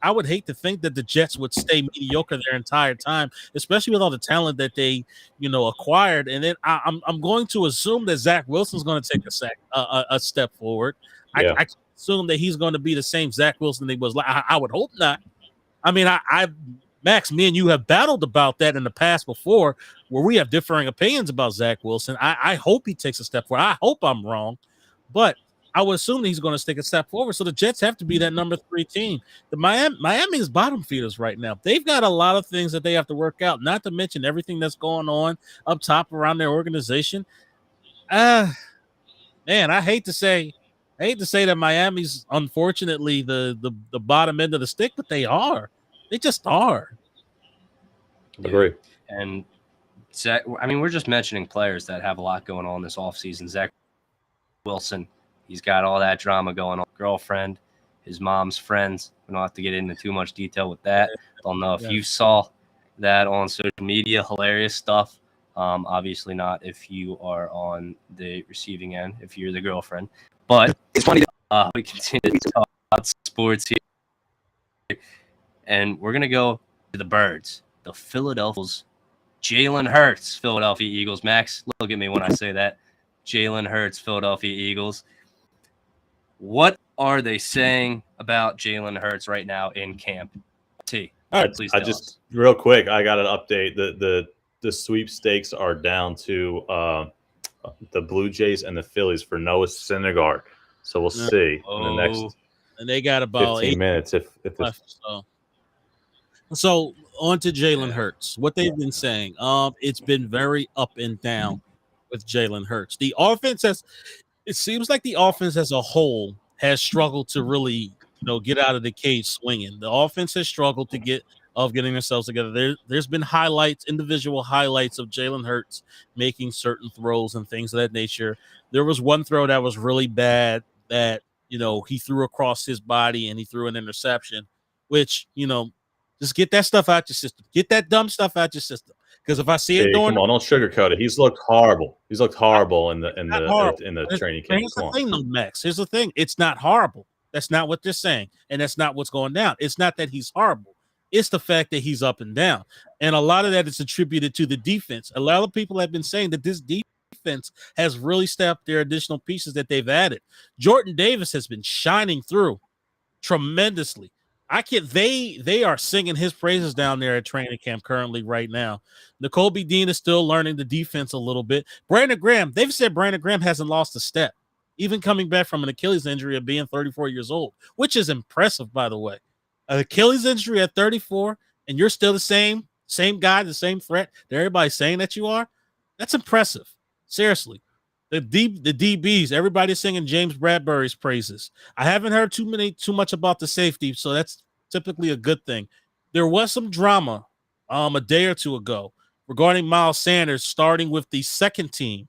would hate to think that the Jets would stay mediocre their entire time, especially with all the talent that they, acquired. And then I'm going to assume that Zach Wilson's going to take a step forward. Yeah. I assume that he's going to be the same Zach Wilson that he was. I would hope not. I mean, Max, me and you have battled about that in the past before, where we have differing opinions about Zach Wilson. I hope he takes a step forward. I hope I'm wrong, but I would assume that he's going to take a step forward. So the Jets have to be that number 3 team. The Miami is bottom feeders right now. They've got a lot of things that they have to work out, not to mention everything that's going on up top around their organization. Man, I hate to say that Miami's unfortunately the bottom end of the stick, but they are. They just are. Agree. And Zach, I mean, we're just mentioning players that have a lot going on this offseason. Zach Wilson, he's got all that drama going on. Girlfriend, his mom's friends. We don't have to get into too much detail with that. Don't know if you saw that on social media. Hilarious stuff. Obviously not if you are on the receiving end, if you're the girlfriend. But it's funny. We continue to talk about sports here. And we're going to go to the Birds, the Philadelphia's Jalen Hurts, Philadelphia Eagles. Max, look at me when I say that. Jalen Hurts, Philadelphia Eagles. What are they saying about Jalen Hurts right now in camp? T. Please tell us. Real quick, I got an update. The sweepstakes are down to the Blue Jays and the Phillies for Noah Syndergaard. So we'll see in the next. And they got about 15 minutes if left. So on to Jalen Hurts. What they've been saying, it's been very up and down with Jalen Hurts. The offense it seems like the offense as a whole has struggled to really, get out of the cage swinging. The offense has struggled to getting themselves together. There's been individual highlights of Jalen Hurts making certain throws and things of that nature. There was one throw that was really bad that, he threw across his body and he threw an interception, which, just get that stuff out your system. Get that dumb stuff out your system. Because if I see it come on, don't sugarcoat it. He's looked horrible. He's looked horrible in the training camp. Here's the thing, though, Max. Here's the thing. It's not horrible. That's not what they're saying, and that's not what's going down. It's not that he's horrible. It's the fact that he's up and down, and a lot of that is attributed to the defense. A lot of people have been saying that this defense has really stepped their additional pieces that they've added. Jordan Davis has been shining through tremendously. They are singing his praises down there at training camp currently right now. N'Kobe Dean is still learning the defense a little bit. Brandon Graham, they've said Brandon Graham hasn't lost a step, even coming back from an Achilles injury of being 34 years old, which is impressive, by the way. An Achilles injury at 34, and you're still the same guy, the same threat that everybody's saying that you are. That's impressive. Seriously. The DBs, everybody's singing James Bradbury's praises. I haven't heard too much about the safety, so that's typically a good thing. There was some drama a day or two ago regarding Miles Sanders starting with the second team,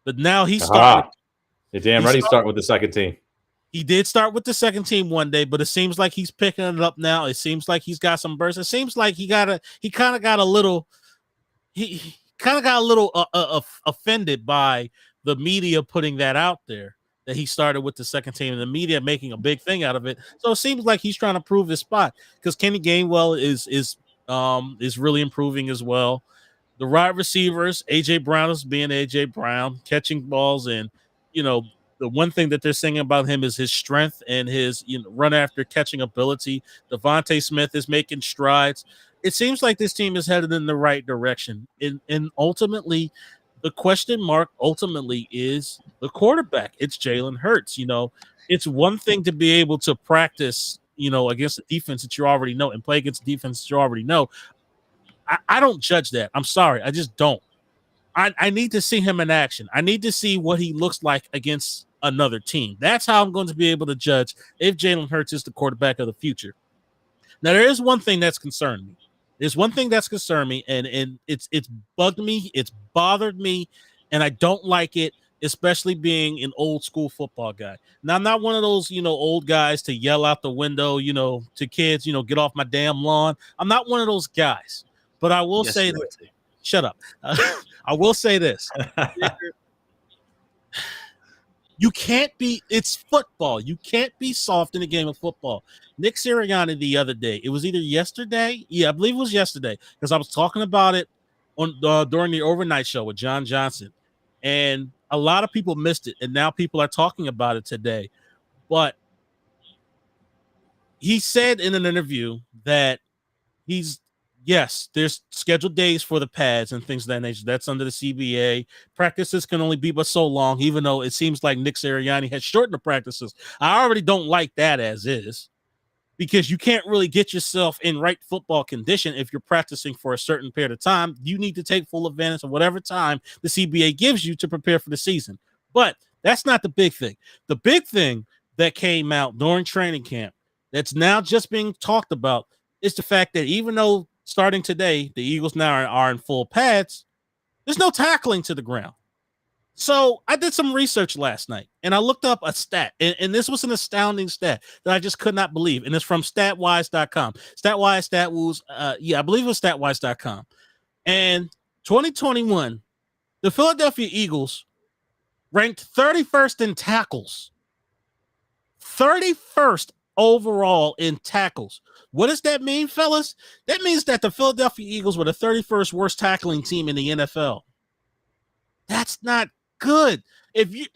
but now he's starting. You're damn right he's starting with the second team. He did start with the second team one day, but it seems like he's picking it up now. It seems like he's got some bursts. It seems like he kind of got a little offended by the media putting that out there, that he started with the second team and the media making a big thing out of it. So it seems like he's trying to prove his spot, because Kenny Gainwell is really improving as well. The wide receivers, AJ Brown is being AJ Brown, catching balls, and the one thing that they're saying about him is his strength and his run after catching ability. Devontae Smith is making strides. It seems like this team is headed in the right direction, and ultimately, the question mark is the quarterback. It's Jalen Hurts. It's one thing to be able to practice, against the defense that you already know and play against the defense that you already know. I don't judge that. I'm sorry. I just don't. I need to see him in action. I need to see what he looks like against another team. That's how I'm going to be able to judge if Jalen Hurts is the quarterback of the future. Now, there is one thing that's concerned me. There's one thing that's concerned me, and it's bugged me, it's bothered me, and I don't like it, especially being an old school football guy. Now, I'm not one of those, old guys to yell out the window, to kids, get off my damn lawn. I'm not one of those guys, but I will say that. Shut up. I will say this. You can't be, it's football. You can't be soft in a game of football. Nick Sirianni the other day, it was either yesterday. Yeah, I believe it was yesterday, because I was talking about it on during the overnight show with John Johnson. And a lot of people missed it. And now people are talking about it today. But he said in an interview that he's yes, there's scheduled days for the pads and things of that nature. That's under the CBA. Practices can only be but so long, even though it seems like Nick Sirianni has shortened the practices. I already don't like that as is, because you can't really get yourself in right football condition if you're practicing for a certain period of time. You need to take full advantage of whatever time the CBA gives you to prepare for the season. But that's not the big thing. The big thing that came out during training camp that's now just being talked about is the fact that even though starting today, the Eagles now are in full pads, there's no tackling to the ground. So I did some research last night and I looked up a stat, and this was an astounding stat that I just could not believe. And it's from statwise.com. StatWise, I believe it was statwise.com. And 2021, the Philadelphia Eagles ranked 31st in tackles, 31st overall in tackles. What does that mean, fellas? That means that the Philadelphia Eagles were the 31st worst tackling team in the NFL. That's not good. In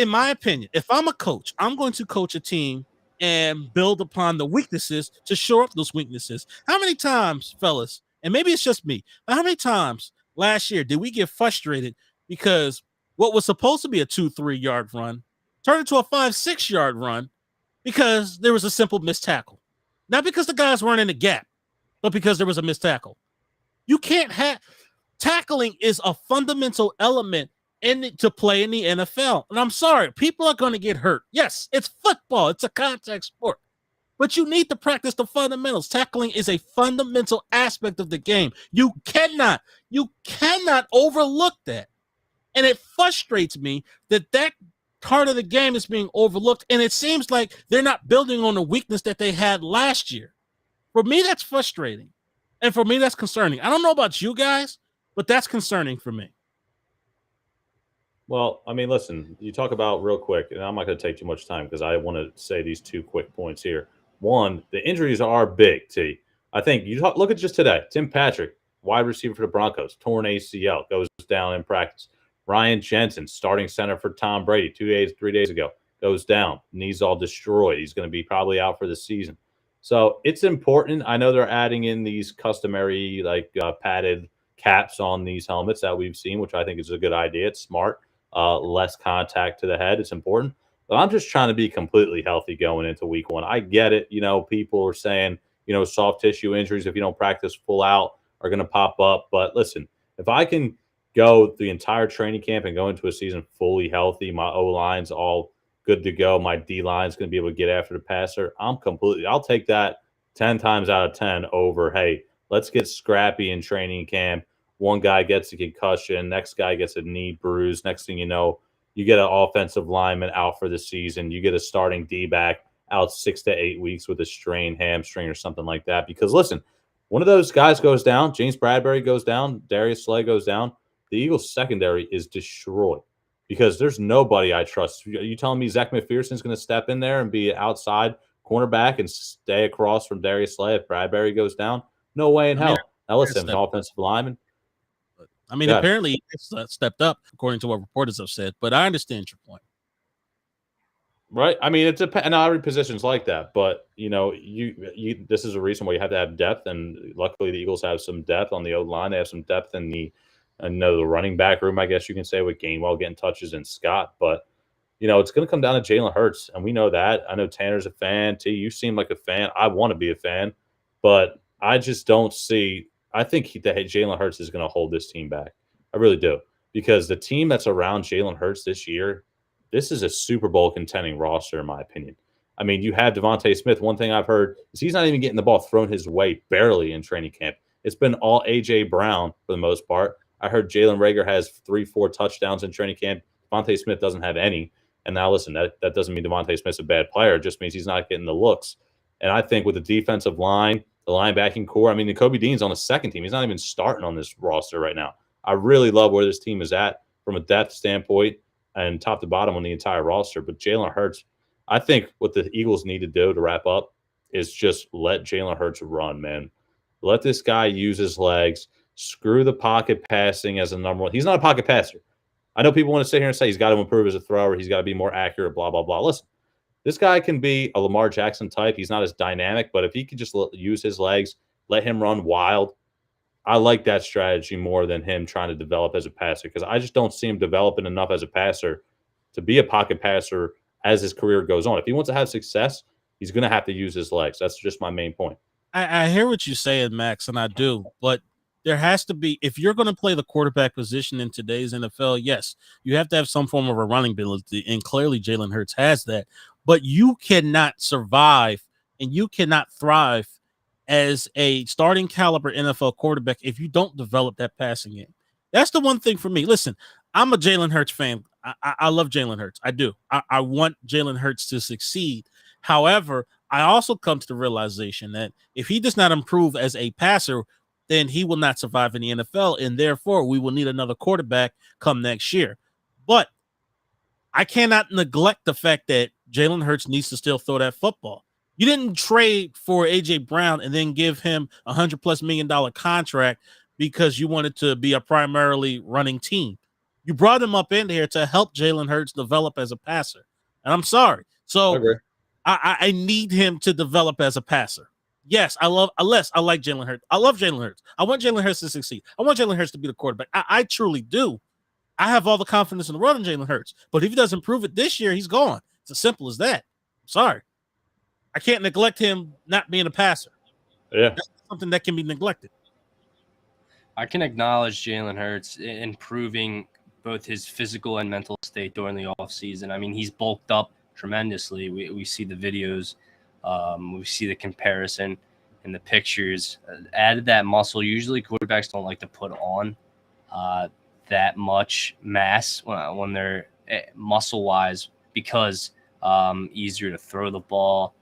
my opinion, if I'm a coach, I'm going to coach a team and build upon the weaknesses to shore up those weaknesses. How many times, fellas, and maybe it's just me, but how many times last year did we get frustrated because what was supposed to be a 2-3 yard run turned into a 5-6 yard run because there was a simple missed tackle? Not because the guys weren't in the gap, but because there was a missed tackle. You can't have tackling is a fundamental element to play in the NFL. And I'm sorry, people are going to get hurt. Yes, it's football. It's a contact sport. But you need to practice the fundamentals. Tackling is a fundamental aspect of the game. You cannot overlook that. And it frustrates me that part of the game is being overlooked. And it seems like they're not building on the weakness that they had last year. For me, that's frustrating. And for me, that's concerning. I don't know about you guys, but that's concerning for me. Well, I mean, listen, you talk about real quick, and I'm not going to take too much time because I want to say these 2 quick points here. One, the injuries are big, T. I think look at just today. Tim Patrick, wide receiver for the Broncos, torn ACL, goes down in practice. Ryan Jensen, starting center for Tom Brady 3 days ago, goes down. Knees all destroyed. He's going to be probably out for the season. So it's important. I know they're adding in these customary padded caps on these helmets that we've seen, which I think is a good idea. It's smart. Less contact to the head. It's important. But I'm just trying to be completely healthy going into week 1. I get it. People are saying, soft tissue injuries, if you don't practice full out, are going to pop up. But listen, if I can go the entire training camp and go into a season fully healthy, my O-line's all good to go, my D-line's going to be able to get after the passer, I'll take that 10 times out of 10 over, hey, let's get scrappy in training camp. One guy gets a concussion, next guy gets a knee bruise. Next thing you know, you get an offensive lineman out for the season. You get a starting D-back out 6 to 8 weeks with a strained hamstring or something like that. Because listen, one of those guys goes down, James Bradbury goes down, Darius Slay goes down, the Eagles secondary is destroyed because there's nobody I trust. Are you telling me Zach McPherson's going to step in there and be an outside cornerback and stay across from Darius Slay if Bradbury goes down? No way in hell. Now listen, offensive lineman. Apparently it's stepped up according to what reporters have said, but I understand your point. Right. I mean, it's and not every position's like that, but this is a reason why you have to have depth, and luckily the Eagles have some depth on the O-line. They have some depth in the running back room, I guess you can say, with Gainwell getting touches and Scott. But it's going to come down to Jalen Hurts, and we know that. I know Tanner's a fan. T, you seem like a fan. I want to be a fan, but I just don't see. I think that Jalen Hurts is going to hold this team back. I really do, because the team that's around Jalen Hurts this year, this is a Super Bowl contending roster, in my opinion. I mean, you have Devontae Smith. One thing I've heard is he's not even getting the ball thrown his way barely in training camp. It's been all A.J. Brown for the most part. I heard Jalen Reagor has 3-4 touchdowns in training camp. Devontae Smith doesn't have any. And now, listen, that doesn't mean Devontae Smith's a bad player. It just means he's not getting the looks. And I think with the defensive line, the linebacking core, I mean, Kobe Dean's on the second team. He's not even starting on this roster right now. I really love where this team is at from a depth standpoint and top to bottom on the entire roster. But Jalen Hurts, I think what the Eagles need to do to wrap up is just let Jalen Hurts run, man. Let this guy use his legs. Screw the pocket passing as a number one. He's not a pocket passer. I know people want to sit here and say he's got to improve as a thrower. He's got to be more accurate, blah, blah, blah. Listen, this guy can be a Lamar Jackson type. He's not as dynamic, but if he could just use his legs, let him run wild. I like that strategy more than him trying to develop as a passer because I just don't see him developing enough as a passer to be a pocket passer as his career goes on. If he wants to have success, he's going to have to use his legs. That's just my main point. I hear what you're saying, Max, and I do, but there has to be, if you're going to play the quarterback position in today's NFL, yes, you have to have some form of a running ability, and clearly Jalen Hurts has that, but you cannot survive and you cannot thrive as a starting caliber NFL quarterback if you don't develop that passing game. That's the one thing for me. Listen, I'm a Jalen Hurts fan. I love Jalen Hurts. I do. I want Jalen Hurts to succeed. However, I also come to the realization that if he does not improve as a passer, then he will not survive in the NFL, and therefore we will need another quarterback come next year. But I cannot neglect the fact that Jalen Hurts needs to still throw that football. You didn't trade for A.J. Brown and then give him $100+ million contract because you wanted to be a primarily running team. You brought him up in here to help Jalen Hurts develop as a passer. And I'm sorry. So I need him to develop as a passer. Yes, I like Jalen Hurts. I love Jalen Hurts. I want Jalen Hurts to succeed. I want Jalen Hurts to be the quarterback. I truly do. I have all the confidence in the world in Jalen Hurts. But if he doesn't prove it this year, he's gone. It's as simple as that. I'm sorry. I can't neglect him not being a passer. Yeah. That's something that can be neglected. I can acknowledge Jalen Hurts improving both his physical and mental state during the offseason. I mean, he's bulked up tremendously. We see the videos. We see the comparison in the pictures. Added that muscle. Usually quarterbacks don't like to put on that much mass when they're muscle-wise because easier to throw the ball.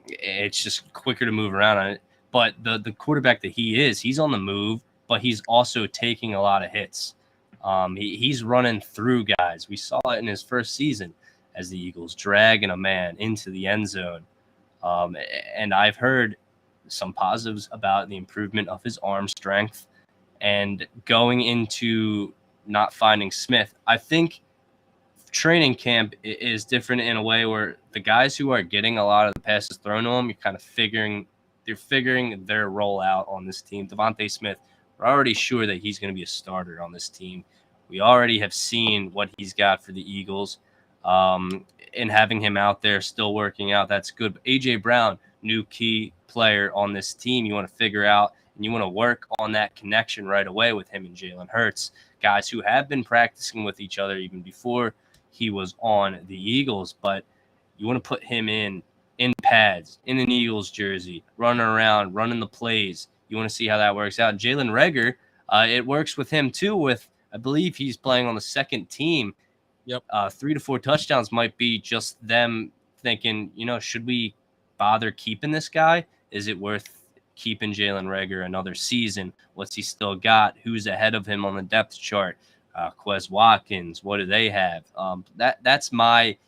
It's just quicker to move around on it. But the quarterback that he is, he's on the move, but he's also taking a lot of hits. He's running through guys. We saw it in his first season as the Eagles dragging a man into the end zone. And I've heard some positives about the improvement of his arm strength and going into not finding Smith. I think training camp is different in a way where the guys who are getting a lot of the passes thrown to them, you're kind of figuring their role out on this team. Devontae Smith, we're already sure that he's going to be a starter on this team. We already have seen what he's got for the Eagles. And having him out there still working out, that's good. But A.J. Brown, new key player on this team, you want to figure out and you want to work on that connection right away with him and Jalen Hurts, guys who have been practicing with each other even before he was on the Eagles. But you want to put him in pads, in an Eagles jersey, running around, running the plays. You want to see how that works out. Jalen Reagor, it works with him too. With I believe he's playing on the second team. Yep. 3 to 4 touchdowns might be just them thinking, should we bother keeping this guy? Is it worth keeping Jalen Reagor another season? What's he still got? Who's ahead of him on the depth chart? Quez Watkins, what do they have? That's my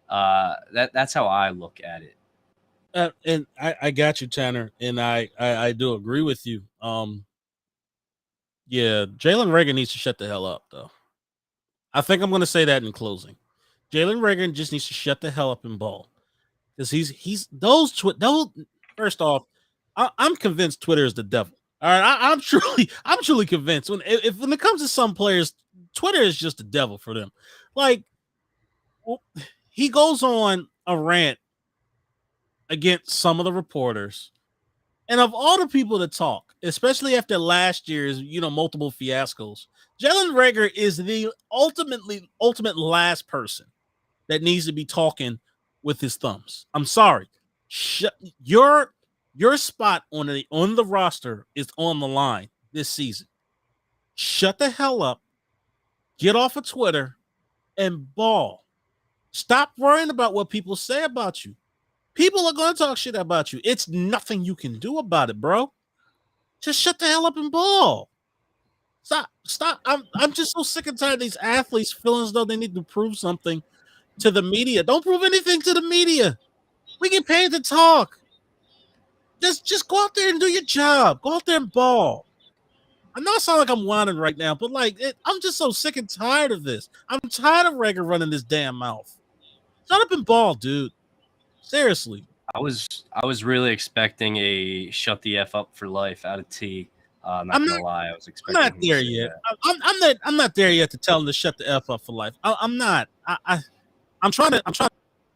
that's how I look at it. And I got you, Tanner, and I do agree with you. Yeah, Jalen Reagor needs to shut the hell up, though. I think I'm going to say that in closing. Jalen Reagor just needs to shut the hell up and ball, because he's those. First off, I'm convinced Twitter is the devil. All right, I'm truly convinced. When it comes to some players, Twitter is just the devil for them. Like, he goes on a rant against some of the reporters, and of all the people to talk, especially after last year's multiple fiascos, Jalen Reagor is the ultimate last person that needs to be talking with his thumbs. I'm sorry, your spot on the roster is on the line this season. Shut the hell up, get off of Twitter, and ball. Stop worrying about what people say about you. People are going to talk shit about you. It's nothing you can do about it, bro. Just shut the hell up and ball. Stop. I'm just so sick and tired of these athletes feeling as though they need to prove something to the media. Don't prove anything to the media. We get paid to talk. Just go out there and do your job. Go out there and ball. I know I sound like I'm whining right now, but I'm just so sick and tired of this. I'm tired of Reagor running his damn mouth. Shut up and ball, dude. Seriously. I was really expecting a shut the F up for life out of T. I'm not gonna lie, I was I'm expecting not him to there say yet. that. I'm not there yet to tell him to shut the F up for life. I'm not. I'm trying to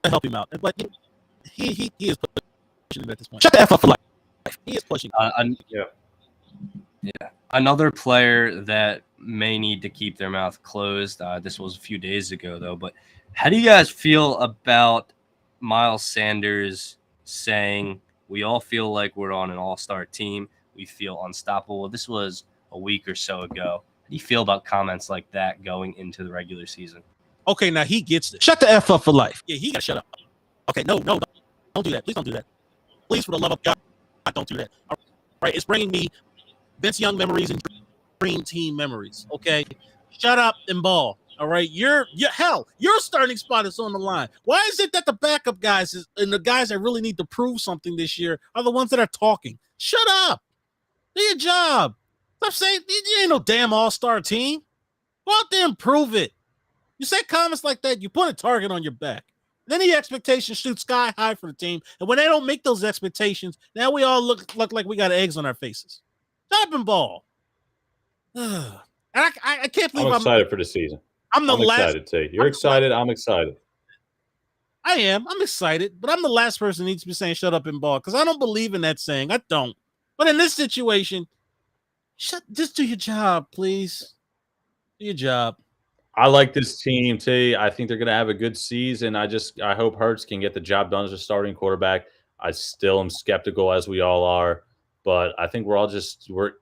help him out, but he is pushing him at this point. Shut the F up for life. He is pushing. Yeah. Another player that may need to keep their mouth closed. This was a few days ago, though. But how do you guys feel about Miles Sanders saying, "We all feel like we're on an all-star team. We feel unstoppable"? This was a week or so ago. How do you feel about comments like that going into the regular season? Okay, now he gets it. Shut the F up for life. Yeah, he got to shut up. Okay, no, don't do that. Please don't do that. Please, for the love of God, don't do that. All right, it's bringing me Vince Young memories and Dream Team memories. Okay, shut up and ball. All right, your starting spot is on the line. Why is it that the backup guys and the guys that really need to prove something this year are the ones that are talking? Shut up. Do your job. Stop saying you ain't no damn all-star team. Go out there and prove it. You say comments like that, you put a target on your back. Then the expectations shoot sky high for the team. And when they don't make those expectations, now we all look like we got eggs on our faces. Shut up and ball. And I can't believe I'm excited for the season. I'm excited, T. You're excited. I'm excited. I am. I'm excited, but I'm the last person who needs to be saying shut up and ball because I don't believe in that saying. I don't. But in this situation, just do your job, please. Do your job. I like this team, T. I think they're going to have a good season. I hope Hurts can get the job done as a starting quarterback. I still am skeptical, as we all are, but I think we're all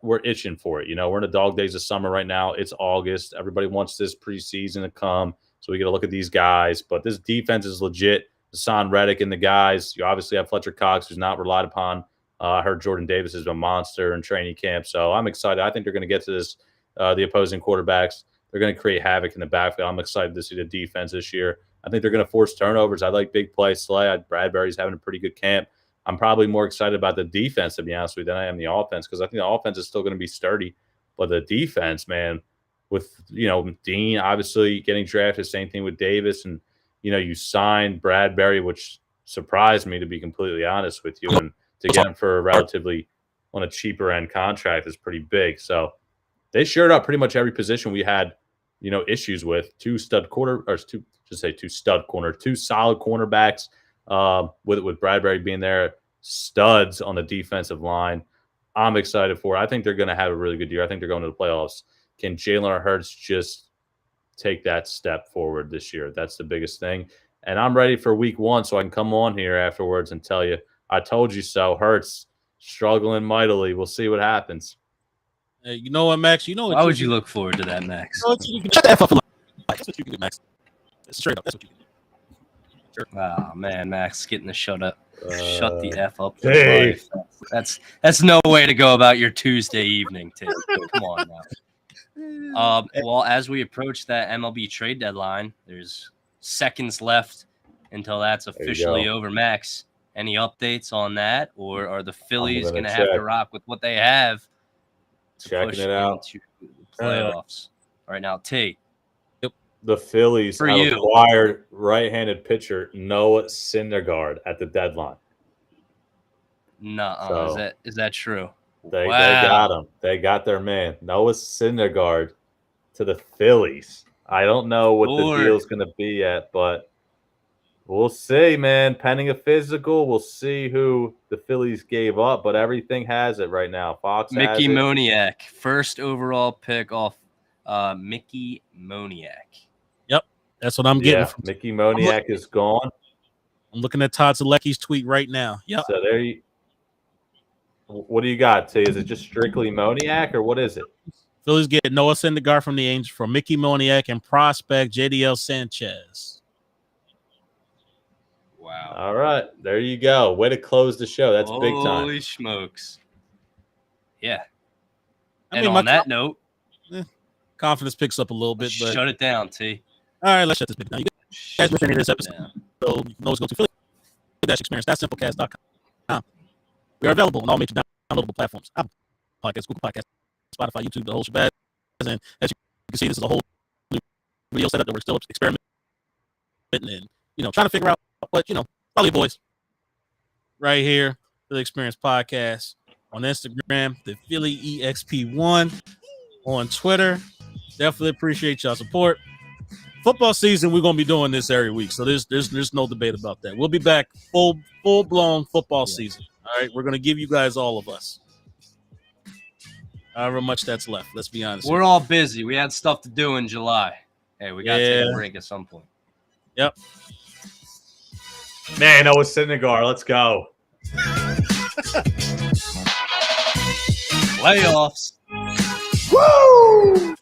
we're itching for it. You know, we're in the dog days of summer right now. It's August. Everybody wants this preseason to come, so we got to look at these guys. But this defense is legit. Hassan Reddick and the guys. You obviously have Fletcher Cox, who's not relied upon. I heard Jordan Davis is a monster in training camp, so I'm excited. I think they're going to get to this. The opposing quarterbacks. They're going to create havoc in the backfield. I'm excited to see the defense this year. I think they're going to force turnovers. I like big play Slay. Bradbury's having a pretty good camp. I'm probably more excited about the defense, to be honest with you, than I am the offense because I think the offense is still going to be sturdy. But the defense, man, with, Dean obviously getting drafted, same thing with Davis. And, you signed Bradbury, which surprised me, to be completely honest with you. And to get him for a relatively on a cheaper end contract is pretty big. So they shared up pretty much every position we had issues with. Two solid cornerbacks, with Bradbury being there, studs on the defensive line. I'm excited for it. I think they're going to have a really good year. I think they're going to the playoffs. Can Jalen Hurts just take that step forward this year? That's the biggest thing. And I'm ready for week 1 so I can come on here afterwards and tell you, I told you so. Hurts struggling mightily. We'll see what happens. Hey, you know what, Max? Why would you look forward to that, Max? Shut the F up for life. That's what you can do, Max. Straight up. That's what you can do. Sure. Oh, man, Max getting the shut the F up. Hey. That's no way to go about your Tuesday evening, Tim. Come on now. Well, as we approach that MLB trade deadline, there's seconds left until that's officially over. Max, any updates on that? Or are the Phillies going to have to rock with what they have? Checking it out. Playoffs right now. T. The Phillies acquired right-handed pitcher Noah Syndergaard at the deadline. No, is that true? They got him. They got their man Noah Syndergaard to the Phillies. I don't know what the deal's going to be yet, but we'll see, man. Pending a physical, we'll see who the Phillies gave up, but everything has it right now. Fox Mickey has it. Moniak, first overall pick off Mickey Moniak. Yep, that's what I'm getting. Mickey Moniak is gone. I'm looking at Todd Zalecki's tweet right now. Yep. So there you. What do you got? Say, is it just strictly Moniak or what is it? Phillies get Noah Syndergaard from the Angels for Mickey Moniak and prospect JDL Sanchez. Wow. All right. There you go. Way to close the show. That's big time. Holy smokes. Yeah. And on that note, confidence picks up a little bit. But shut it down, T. All right, let's shut this bit down. You guys missed any of this episode, so you can always go to Philly-experience.simplecast.com. We are available on all major downloadable platforms: Apple Podcasts, Google Podcasts, Spotify, YouTube, the whole shebang. And as you can see, this is a whole new video setup that we're still experimenting and trying to figure out. But follow your boys. right here, Philly Experience Podcast on Instagram, the Philly EXP1 on Twitter. Definitely appreciate y'all support. Football season, we're gonna be doing this every week, so there's no debate about that. We'll be back full blown football season. All right, we're gonna give you guys all of us, however much that's left. Let's be honest. We're all busy. We had stuff to do in July. Hey, we got to take a break at some point. Yep. Man, Noah Syndergaard, let's go. Playoffs. Woo!